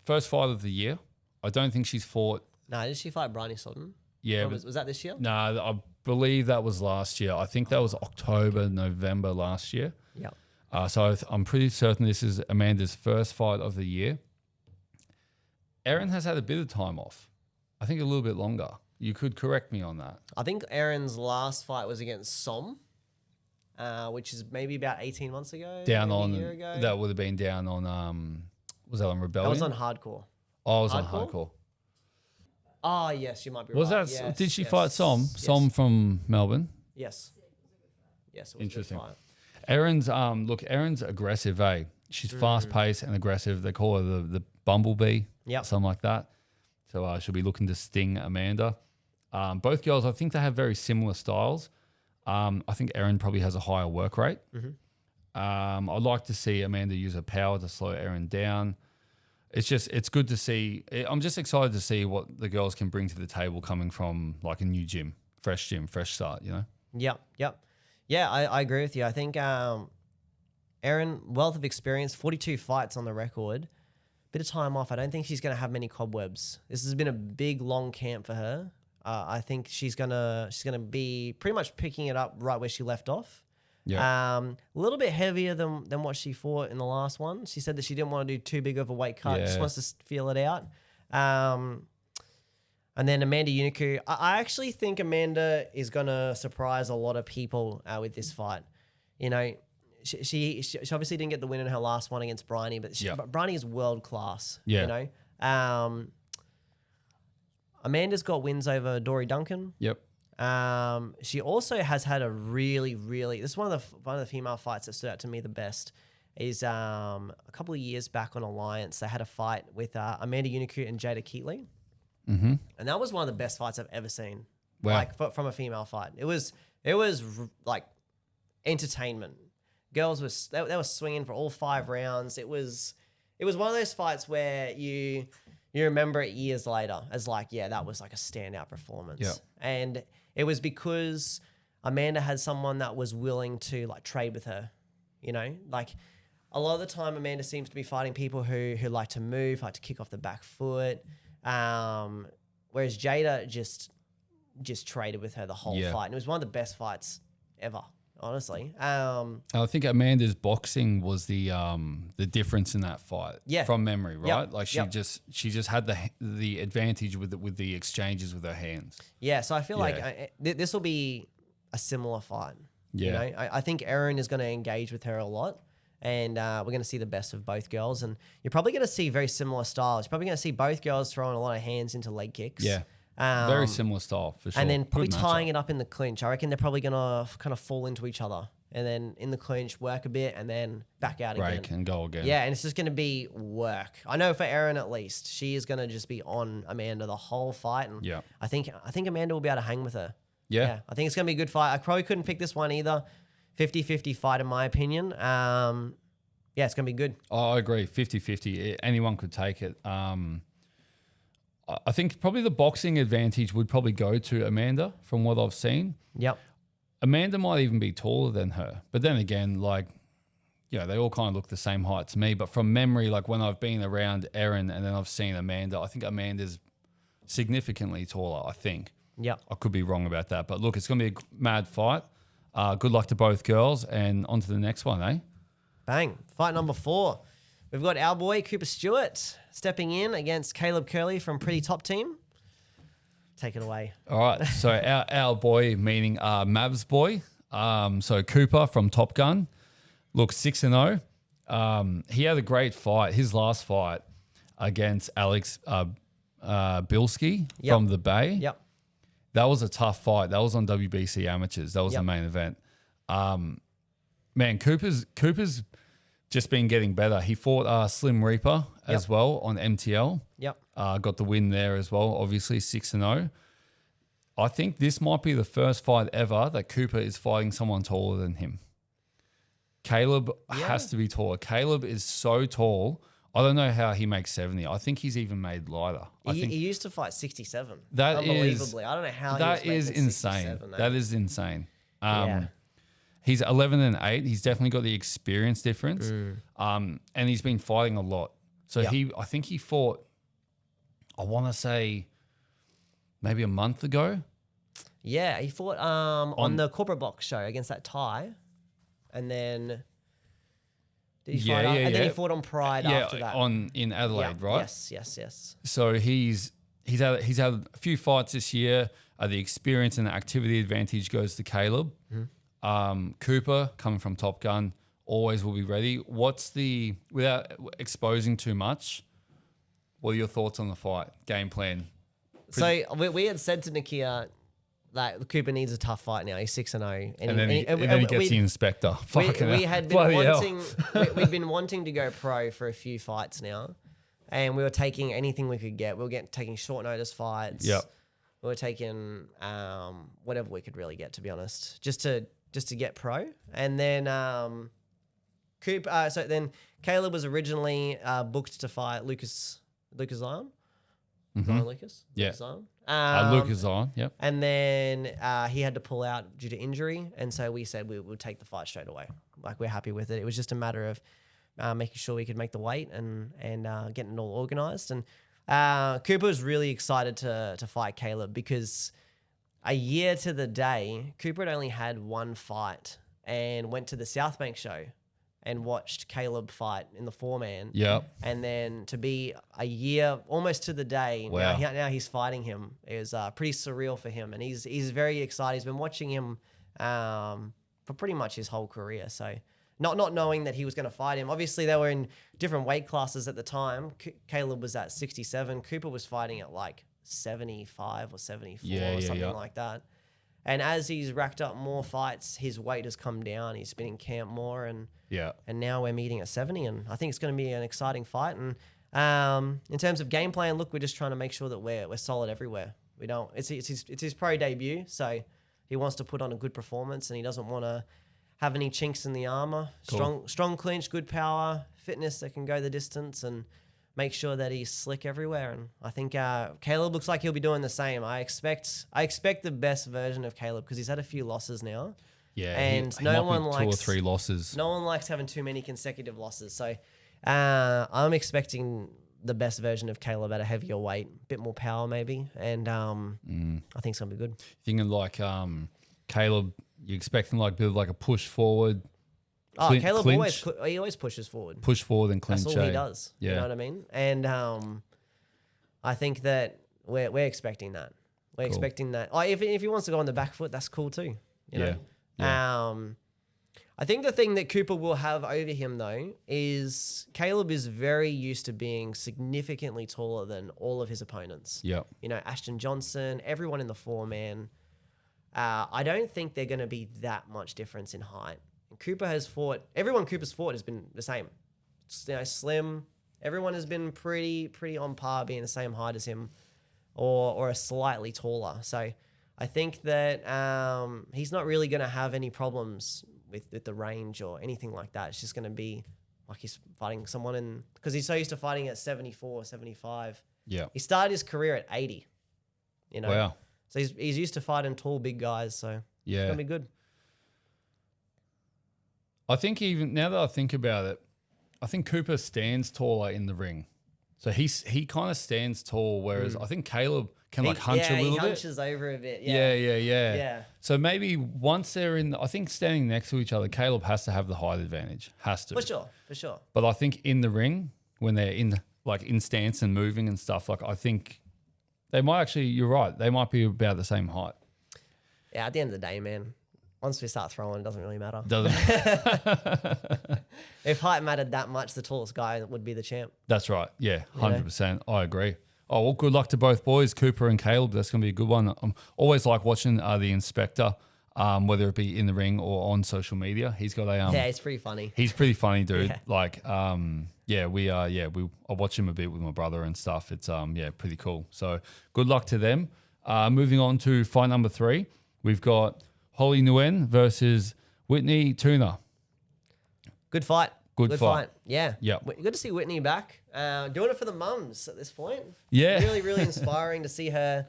First fight of the year. I don't think she's fought. No, did she fight Bryony Sutton? Yeah. Or was that this year? No, I believe that was last year. I think that was October, November last year. Yeah. So I'm pretty certain this is Amanda's first fight of the year. Erin has had a bit of time off. I think a little bit longer. You could correct me on that. I think Erin's last fight was against Som, which is maybe about 18 months ago. Down maybe on a year ago. that would have been down on was that on Rebellion? That was on Hardcore. Oh, it was on Hardcore? Hardcore. Oh, yes, you might be Was right. that? Yes, Did she yes, fight Som? yes. Som from Melbourne. Yes. Yes, it was Interesting. A good fight. Erin's Erin's aggressive, eh? She's fast paced and aggressive. They call her the bumblebee, Yep. something like that. So she'll be looking to sting Amanda. Both girls, I think they have very similar styles. I think Erin probably has a higher work rate. I'd like to see Amanda use her power to slow Erin down. It's good to see. I'm just excited to see what the girls can bring to the table coming from like a new gym, fresh start, you know? Yep. Yeah, I agree with you. I think Erin, wealth of experience, 42 fights on the record. Bit of time off. I don't think she's going to have many cobwebs. This has been a big, long camp for her. I think she's gonna be pretty much picking it up right where she left off. Yeah. A little bit heavier than what she fought in the last one. She said that she didn't want to do too big of a weight cut. Just Yeah. wants to feel it out. And then Amanda Uniku. I actually think Amanda is gonna surprise a lot of people with this fight. You know, she obviously didn't get the win in her last one against Bryony, but Yeah. Bryony is world class. Yeah. You know. Amanda's got wins over Dory Duncan. Yep. She also has had a really, this is one of the female fights that stood out to me the best. Is a couple of years back on Alliance, they had a fight with Amanda Uniku and Jada Keatley, and that was one of the best fights I've ever seen. Wow. Like from a female fight, it was like entertainment. Girls they were swinging for all 5 rounds. It was one of those fights where you remember it years later as like, yeah, that was like a standout performance. Yeah. And it was because Amanda had someone that was willing to like trade with her, you know, like a lot of the time Amanda seems to be fighting people who like to move, like to kick off the back foot. Whereas Jada just traded with her the whole fight. And it was one of the best fights ever, honestly. I think Amanda's boxing was the difference in that fight. Yeah. From memory, right? Yep. Like she Yep. just had the advantage with the exchanges with her hands. Yeah, so I feel Yeah. like this will be a similar fight. Yeah. You know, I think Erin is going to engage with her a lot, and we're going to see the best of both girls. And you're probably going to see very similar styles. You're probably going to see both girls throwing a lot of hands into leg kicks. Yeah. Very similar style for sure. And then probably Good tying matchup. it up in the clinch. I reckon they're probably going to kind of fall into each other. And then in the clinch, work a bit, and then back out break again. and go again. Yeah, and it's just going to be work. I know for Erin at least, she is going to just be on Amanda the whole fight. And Yeah. I think Amanda will be able to hang with her. Yeah. I think it's going to be a good fight. I probably couldn't pick this one either. 50-50 fight in my opinion. Yeah, it's going to be good. Oh, I agree. 50-50. Anyone could take it. I think probably the boxing advantage would probably go to Amanda from what I've seen. Yep. Amanda might even be taller than her. But then again, like, you know, they all kind of look the same height to me. But from memory, like when I've been around Erin and then I've seen Amanda, I think Amanda's significantly taller, I think. Yep. I could be wrong about that. But look, it's going to be a mad fight. Good luck to both girls. And on to the next one, eh? Bang. Fight number 4. We've got our boy Cooper Stewart stepping in against Caleb Curley from Pretty Top Team. Take it away. All right. So our boy, meaning Mav's boy. So Cooper from Top Gun. Look, 6-0. He had a great fight. His last fight against Alex Bilski from the Bay. Yep. That was a tough fight. That was on WBC Amateurs. That was the main event. Man, Cooper's just been getting better. He fought Slim Reaper as well on MTL. Yep. Got the win there as well, obviously 6-0. I think this might be the first fight ever that Cooper is fighting someone taller than him. Caleb has to be taller. Caleb is so tall. I don't know how he makes 70. I think he's even made lighter. He used to fight 67. That is- unbelievably. I don't know how That he was is making insane. 67, That is insane. Yeah. He's 11-8. He's definitely got the experience difference. And he's been fighting a lot. So Yeah. I think he fought, I want to say maybe a month ago. Yeah, he fought on the corporate box show against that Thai, and then did he fight? And then he fought on Pride after that. in Adelaide, right? Yes. So he's had a few fights this year. The experience and the activity advantage goes to Caleb. Mm-hmm. Cooper, coming from Top Gun, always will be ready. Without exposing too much, what are your thoughts on the fight game plan? So we had said to Nakia, like, Cooper needs a tough fight now. He's 6-0, and then he gets the inspector. We had been wanting, we'd been wanting to go pro for a few fights now, and we were taking anything we could get. We were taking short notice fights. Yep. We were taking whatever we could really get, to be honest, just to get pro. And then so then Caleb was originally booked to fight Lucas Zion. Zion Lucas? Yeah. Lucas Zion. Lucas Zion, yep. And then he had to pull out due to injury. And so we said we would take the fight straight away. Like, we're happy with it. It was just a matter of making sure we could make the weight and getting it all organised. And Cooper was really excited to fight Caleb because a year to the day, Cooper had only had one fight and went to the South Bank show and watched Caleb fight in the 4-man. Yep. And then to be a year, almost to the day, wow. now he's fighting him. It was pretty surreal for him. And he's very excited. He's been watching him for pretty much his whole career. So not knowing that he was going to fight him. Obviously, they were in different weight classes at the time. Caleb was at 67. Cooper was fighting at like 75 or 74 or something like that. And as he's racked up more fights, his weight has come down. He's been in camp more, and now we're meeting at 70. And I think it's going to be an exciting fight. And in terms of game plan, look, we're just trying to make sure that we're solid everywhere. We don't. It's his pro debut, so he wants to put on a good performance, and he doesn't want to have any chinks in the armor. Cool. Strong clinch, good power, fitness that can go the distance, and make sure that he's slick everywhere. And I think Caleb looks like he'll be doing the same. I expect the best version of Caleb because he's had a few losses now. Yeah, and he no might one be likes 2 or 3 losses. No one likes having too many consecutive losses. So I'm expecting the best version of Caleb at a heavier weight, a bit more power maybe, and I think it's gonna be good. Thinking like Caleb, you expecting like a bit of like a push forward. Caleb always pushes forward. Push forward and clinch. That's all he does. Yeah. You know what I mean? And I think that we're expecting that. We're expecting that. If he wants to go on the back foot, that's cool too. You know? Yeah. I think the thing that Cooper will have over him though is Caleb is very used to being significantly taller than all of his opponents. Yeah. You know, Ashton Johnson, everyone in the 4-man. I don't think they're going to be that much difference in height. Everyone Cooper's fought has been the same. You know, slim. Everyone has been pretty on par, being the same height as him, or a slightly taller. So I think that he's not really going to have any problems with the range or anything like that. It's just going to be like he's fighting someone because he's so used to fighting at 74, 75. Yeah. He started his career at 80. You know. Wow. So he's used to fighting tall, big guys. So it's going to be good. I think even now that I think about it, I think Cooper stands taller in the ring. So he kind of stands tall, whereas I think Caleb can hunch a little bit. Yeah, he hunches over a bit. Yeah. So maybe once they're I think standing next to each other, Caleb has to have the height advantage. Has to. For sure. But I think in the ring, when they're in stance and moving and stuff, I think they might actually, you're right, they might be about the same height. Yeah, at the end of the day, man, once we start throwing, it doesn't really matter. If height mattered that much, the tallest guy would be the champ. That's right. Yeah, 100%. I agree. Oh, well, good luck to both boys, Cooper and Caleb. That's going to be a good one. I always like watching the inspector, whether it be in the ring or on social media. He's got a... yeah, he's pretty funny. He's pretty funny, dude. I watch him a bit with my brother and stuff. It's, pretty cool. So good luck to them. Moving on to fight number 3, we've got Holly Nguyen versus Whitney Tuna. Good fight. Good fight. Yeah. Yep. Good to see Whitney back. Doing it for the mums at this point. Yeah. Really, really inspiring to see her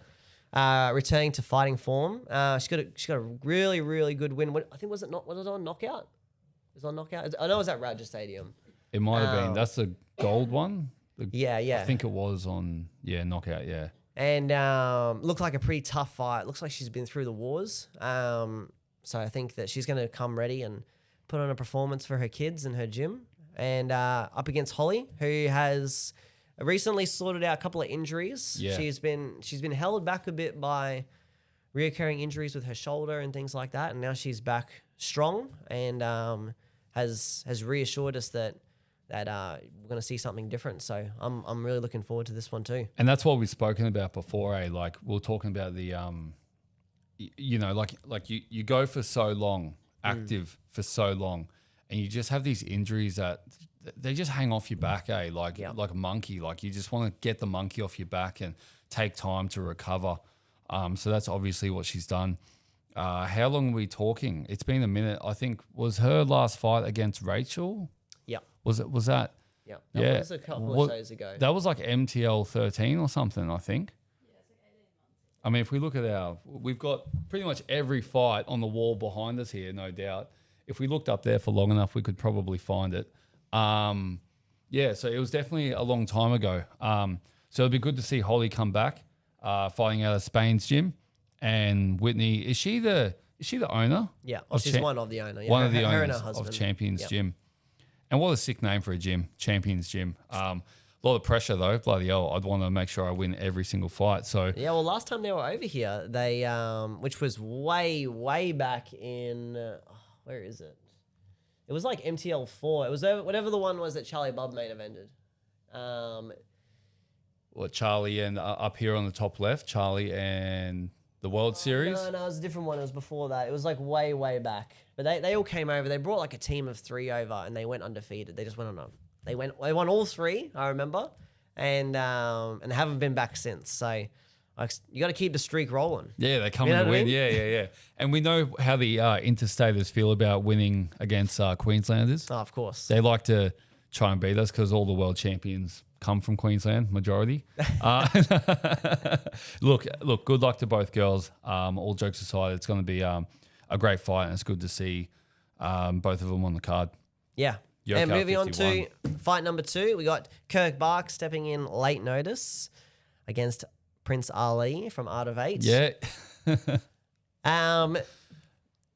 returning to fighting form. She got a really, really good win. I think was it on Knockout? It was on Knockout. I know it was at Raja Stadium. It might have been. That's the gold one. Yeah. I think it was on Knockout. Yeah. and looked like a pretty tough fight. Looks like she's been through the wars. So I think that she's going to come ready and put on a performance for her kids and her gym. And up against Holly, who has recently sorted out a couple of injuries. Yeah. She's been held back a bit by reoccurring injuries with her shoulder and things like that, and now she's back strong and has reassured us that we're going to see something different. So I'm really looking forward to this one too. And that's what we've spoken about before, Like we were talking about the like you go for so long, active for so long, and you just have these injuries that they just hang off your back, like a monkey. Like you just want to get the monkey off your back and take time to recover. So that's obviously what she's done. How long are we talking? It's been a minute. I think was her last fight against Rachel. Yeah. Was that? Yeah. That was a couple of shows ago. That was like MTL 13 or something, I think. Yeah, it's like 18 months. I mean, if we look at we've got pretty much every fight on the wall behind us here, no doubt. If we looked up there for long enough, we could probably find it. So it was definitely a long time ago. So it'd be good to see Holly come back, fighting out of Spain's gym. And Whitney, is she the owner? Yeah, she's one of the owners. Yeah, one of the her and owners her husband. of Champions Gym. And what a sick name for a gym, Champions Gym. A lot of pressure though, bloody hell. I'd want to make sure I win every single fight. So yeah, well, last time they were over here, they which was way back in where is it? It was like MTL 4. It was whatever the one was that Charlie Bubb main evented. What, Charlie and up here on the top left, Charlie and the World Series? No, it was a different one. It was before that. It was like way back. But they all came over. They brought like a team of 3 over, and they went undefeated. They just went on a. They won all 3. I remember, and haven't been back since. So you got to keep the streak rolling. Yeah, they come in to win. Yeah. And we know how the interstaters feel about winning against Queenslanders. Oh, of course. They like to try and beat us because all the world champions come from Queensland, majority. Look, good luck to both girls. All jokes aside, it's going to be a great fight, and it's good to see both of them on the card. Yeah. YOKKAO And moving 51. on to fight number 2, we got Kirk Bark stepping in late notice against Prince Ali from Art of 8. Yeah.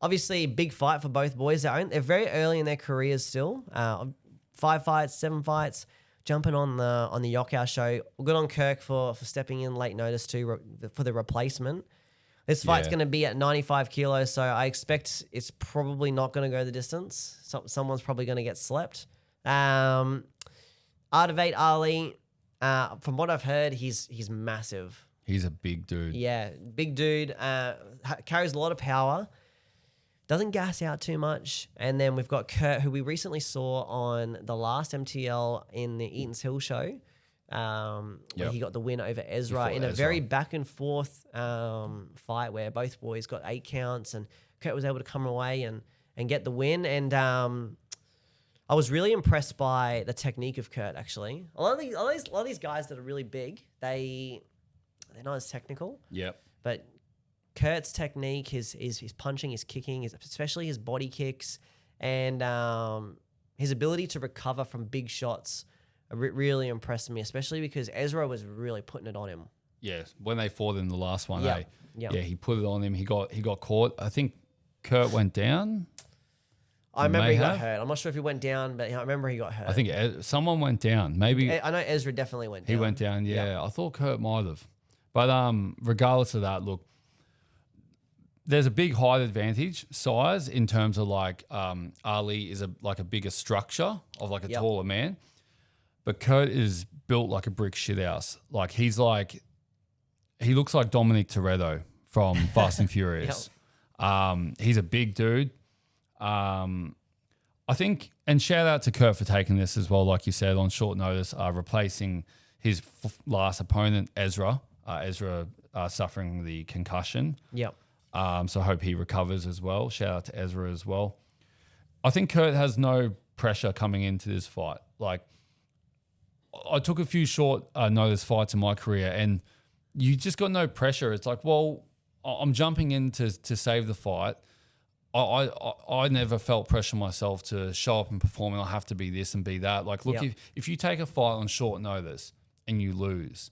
Obviously, big fight for both boys. They're very early in their careers still. 5 fights, 7 fights, jumping on the YOKKAO show. Good on Kirk for stepping in late notice too for the replacement. This fight's going to be at 95 kilos, so I expect it's probably not going to go the distance. Someone's probably going to get slept. Art of 8 Ali, from what I've heard, he's massive. He's a big dude. Yeah, big dude. Carries a lot of power. Doesn't gas out too much. And then we've got Kurt, who we recently saw on the last MTL in the Eaton's Hill show, where he got the win over Ezra in a very back and forth fight where both boys got 8 counts, and Kurt was able to come away and get the win. And I was really impressed by the technique of Kurt, actually. A lot of these guys that are really big, they're not as technical. Yep. But Kurt's technique, his punching, his kicking, especially his body kicks, and his ability to recover from big shots really impressed me, especially because Ezra was really putting it on him. Yeah, when they fought in the last one, Yeah. he put it on him. He got caught. I think Kurt went down. I remember he got hurt. I'm not sure if he went down, but I remember he got hurt. I think someone went down. Maybe I know Ezra definitely went down. he went down. Yeah, I thought Kurt might have. But regardless of that, look, there's a big height advantage, size, in terms of like Ali is like a bigger structure of like a taller man, but Kurt is built like a brick shithouse. Like he looks like Dominic Toretto from Fast and Furious. He's a big dude. I think, and shout out to Kurt for taking this as well, like you said, on short notice, replacing his last opponent, Ezra. Ezra suffering the concussion. Yep. So I hope he recovers as well. Shout out to Ezra as well. I think Kurt has no pressure coming into this fight. Like, I took a few short notice fights in my career, and you just got no pressure. It's like, well, I'm jumping in to save the fight. I never felt pressure myself to show up and perform, and I have to be this and be that. Like, look, if you take a fight on short notice and you lose,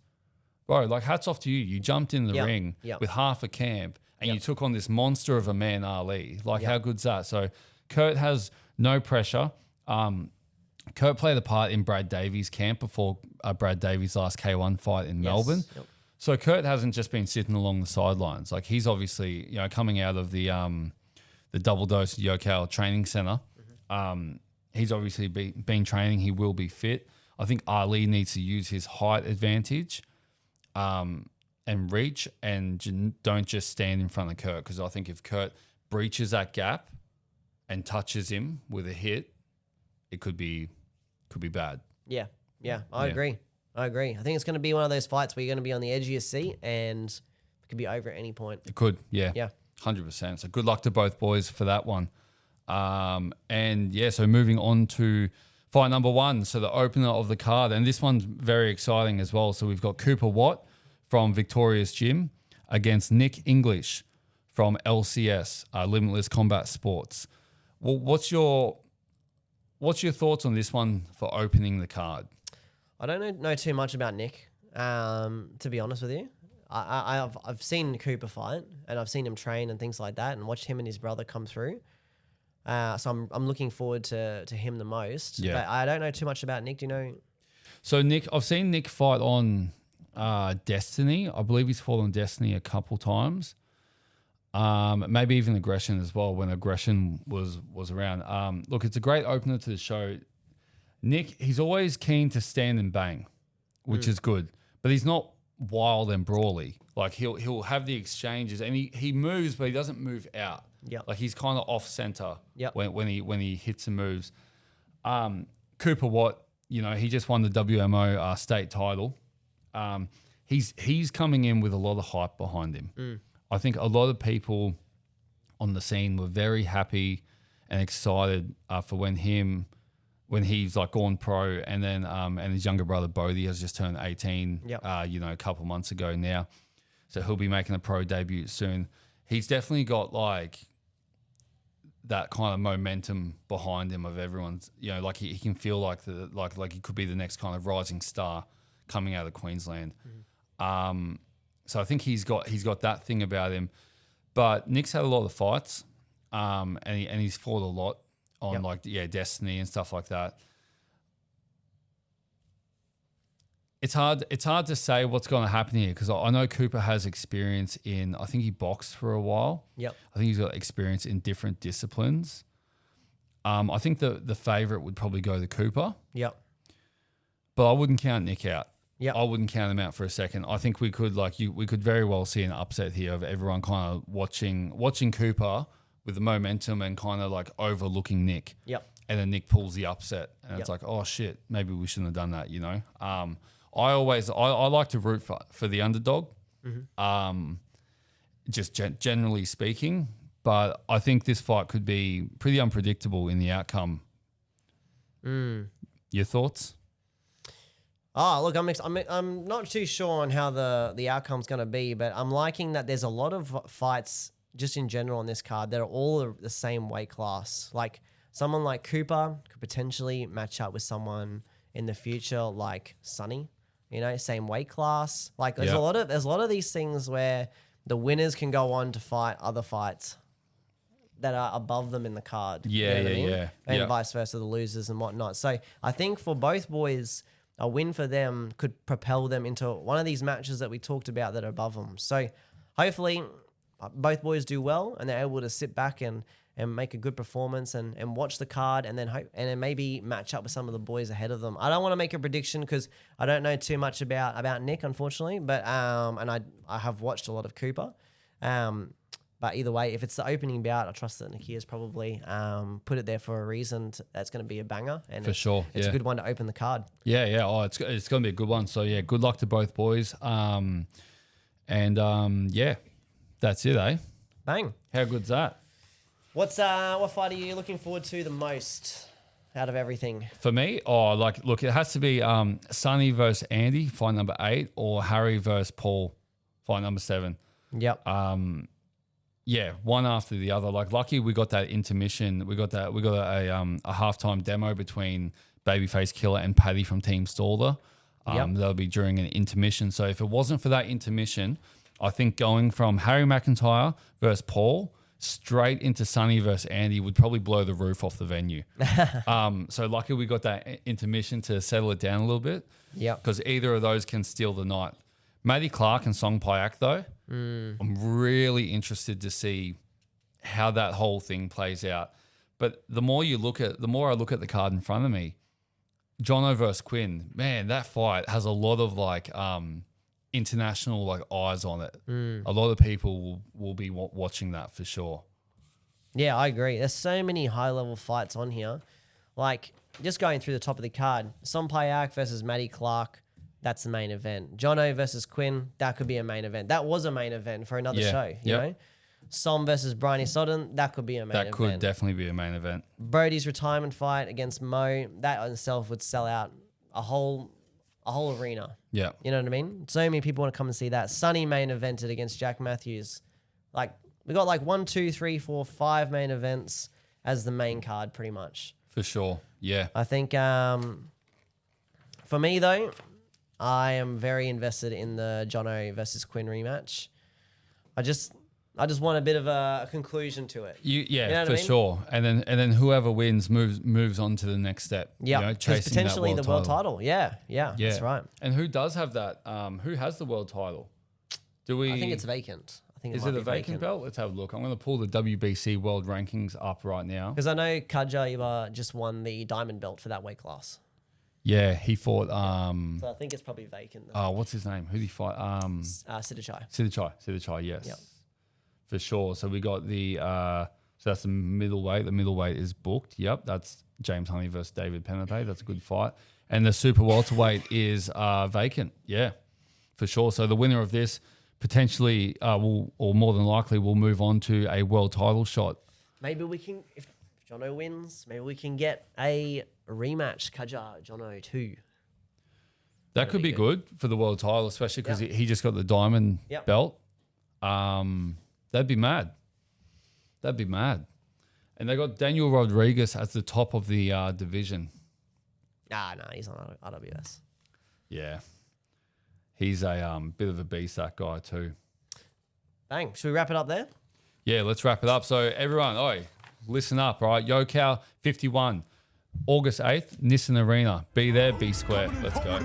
bro, like hats off to you. You jumped in the ring with half a camp and you took on this monster of a man, Ali. Like how good's that? So Kurt has no pressure. Kurt played a part in Brad Davies' camp before Brad Davies' last K1 fight in Melbourne. Yep. So Kurt hasn't just been sitting along the sidelines. Like he's obviously, you know, coming out of the double dose YOKKAO training center. He's obviously been training. He will be fit. I think Ali needs to use his height advantage and reach and don't just stand in front of Kurt, because I think if Kurt breaches that gap and touches him with a hit, it could be bad. Yeah, I agree. I think it's going to be one of those fights where you're going to be on the edge of your seat and it could be over at any point. It could, yeah. 100%. So good luck to both boys for that one. So moving on to fight number 1, so the opener of the card, and this one's very exciting as well. So we've got Cooper Watt from Victoria's Gym against Nick English from LCS, Limitless Combat Sports. Well, what's your thoughts on this one for opening the card? I don't know too much about Nick, to be honest with you. I've seen Cooper fight and I've seen him train and things like that, and watched him and his brother come through. So I'm looking forward to him the most. Yeah. But I don't know too much about Nick. Do you know? So Nick, I've seen Nick fight on Destiny. I believe he's fought on Destiny a couple times. Maybe even Aggression as well, when Aggression was around. Look, it's a great opener to the show. Nick, he's always keen to stand and bang, which is good. But he's not wild and brawly. Like he'll have the exchanges and he moves, but he doesn't move out. Yeah. Like he's kind of off center when he hits and moves. Cooper Watt, you know, he just won the WMO state title. He's coming in with a lot of hype behind him. I think a lot of people on the scene were very happy and excited for when he's like gone pro, and then and his younger brother Bodhi has just turned 18 a couple months ago now. So he'll be making a pro debut soon. He's definitely got like that kind of momentum behind him of everyone's, you know, like he can feel like like he could be the next kind of rising star coming out of Queensland. So I think he's got that thing about him. But Nick's had a lot of fights, and he's fought a lot on Destiny and stuff like that. It's hard to say what's going to happen here, because I know Cooper has experience in, I think he boxed for a while. Yep. I think he's got experience in different disciplines. I think the favourite would probably go to Cooper. Yep. But I wouldn't count Nick out. Yep. I wouldn't count him out for a second. I think we could very well see an upset here of everyone kind of watching Cooper with the momentum and kind of like overlooking Nick. Yep. And then Nick pulls the upset, and it's like, oh shit, maybe we shouldn't have done that, you know? I like to root for the underdog, just generally speaking. But I think this fight could be pretty unpredictable in the outcome. Your thoughts? Oh, look, I'm not too sure on how the outcome's going to be, but I'm liking that there's a lot of fights just in general on this card that are all the same weight class. Like someone like Cooper could potentially match up with someone in the future like Sonny. You know, same weight class. Like there's a lot of these things where the winners can go on to fight other fights that are above them in the card. Yeah, you know what I mean? And vice versa, the losers and whatnot. So I think for both boys, a win for them could propel them into one of these matches that we talked about that are above them. So hopefully both boys do well and they're able to sit back and make a good performance and watch the card, and then maybe match up with some of the boys ahead of them. I don't want to make a prediction because I don't know too much about Nick, unfortunately, but and I have watched a lot of Cooper. But either way, if it's the opening bout, I trust that Nakia's probably put it there for a reason. That's going to be a banger, and it's a good one to open the card. Yeah. Oh, it's going to be a good one. So yeah, good luck to both boys. That's it, eh? Bang. How good's that? What fight are you looking forward to the most out of everything? For me, look, it has to be Sonny versus Andy, fight number 8, or Harry versus Paul, fight number 7. Yep. One after the other. Like, lucky we got that intermission. We got a halftime demo between Babyface Killer and Paddy from Team Stalder. That'll be during an intermission. So if it wasn't for that intermission, I think going from Harry McIntyre versus Paul straight into Sonny versus Andy would probably blow the roof off the venue. So lucky we got that intermission to settle it down a little bit. Yeah. Because either of those can steal the night. Matty Clark and Song Payak, though, I'm really interested to see how that whole thing plays out. But the more I look at the card in front of me, Jono versus Quinn, man, that fight has a lot of like international like eyes on it. A lot of people will be watching that for sure. Yeah, I agree. There's so many high-level fights on here. Like, just going through the top of the card, Son Payak versus Matty Clark, that's the main event. Jono versus Quinn, that could be a main event. That was a main event for another show, you know? Som versus Bryony Sodden, that could be a main event. That could definitely be a main event. Brody's retirement fight against Mo, that in itself would sell out a whole arena. Yeah. You know what I mean? So many people want to come and see that. Sonny main evented against Jack Matthews. Like, we got like 1, 2, 3, 4, 5 main events as the main card pretty much. For sure. Yeah. I think for me though, I am very invested in the Jono versus Quinn rematch. I just want a bit of a conclusion to it. You know for sure. And then whoever wins moves on to the next step. Yeah, you know, potentially the world title. Yeah, that's right. And who does have that? Who has the world title? Do we? I think it's vacant. I think is it a vacant belt? Let's have a look. I'm going to pull the WBC World Rankings up right now because I know Kaja just won the diamond belt for that weight class. Yeah, he fought. So I think it's probably vacant. Oh, what's his name? Who did he fight? Sidichai. Sidichai. Yes. Yep. For sure. So we got the so that's the middleweight. The middleweight is booked. Yep, that's James Honey versus David Penepe. That's a good fight. And the super welterweight is vacant. Yeah, for sure. So the winner of this potentially will, or more than likely, will move on to a world title shot. Maybe we can, if Jono wins, maybe we can get a rematch. Kaja Jono 2. That could be good for the world title, especially because he just got the diamond belt. That'd be mad. And they got Daniel Rodriguez at the top of the division. No, he's on RWS. Yeah. He's a bit of a beast, that guy too. Bang. Should we wrap it up there? Yeah, let's wrap it up. So everyone, listen up, right? YOKKAO 51, August 8th, Nissan Arena. Be there, be square. Let's go.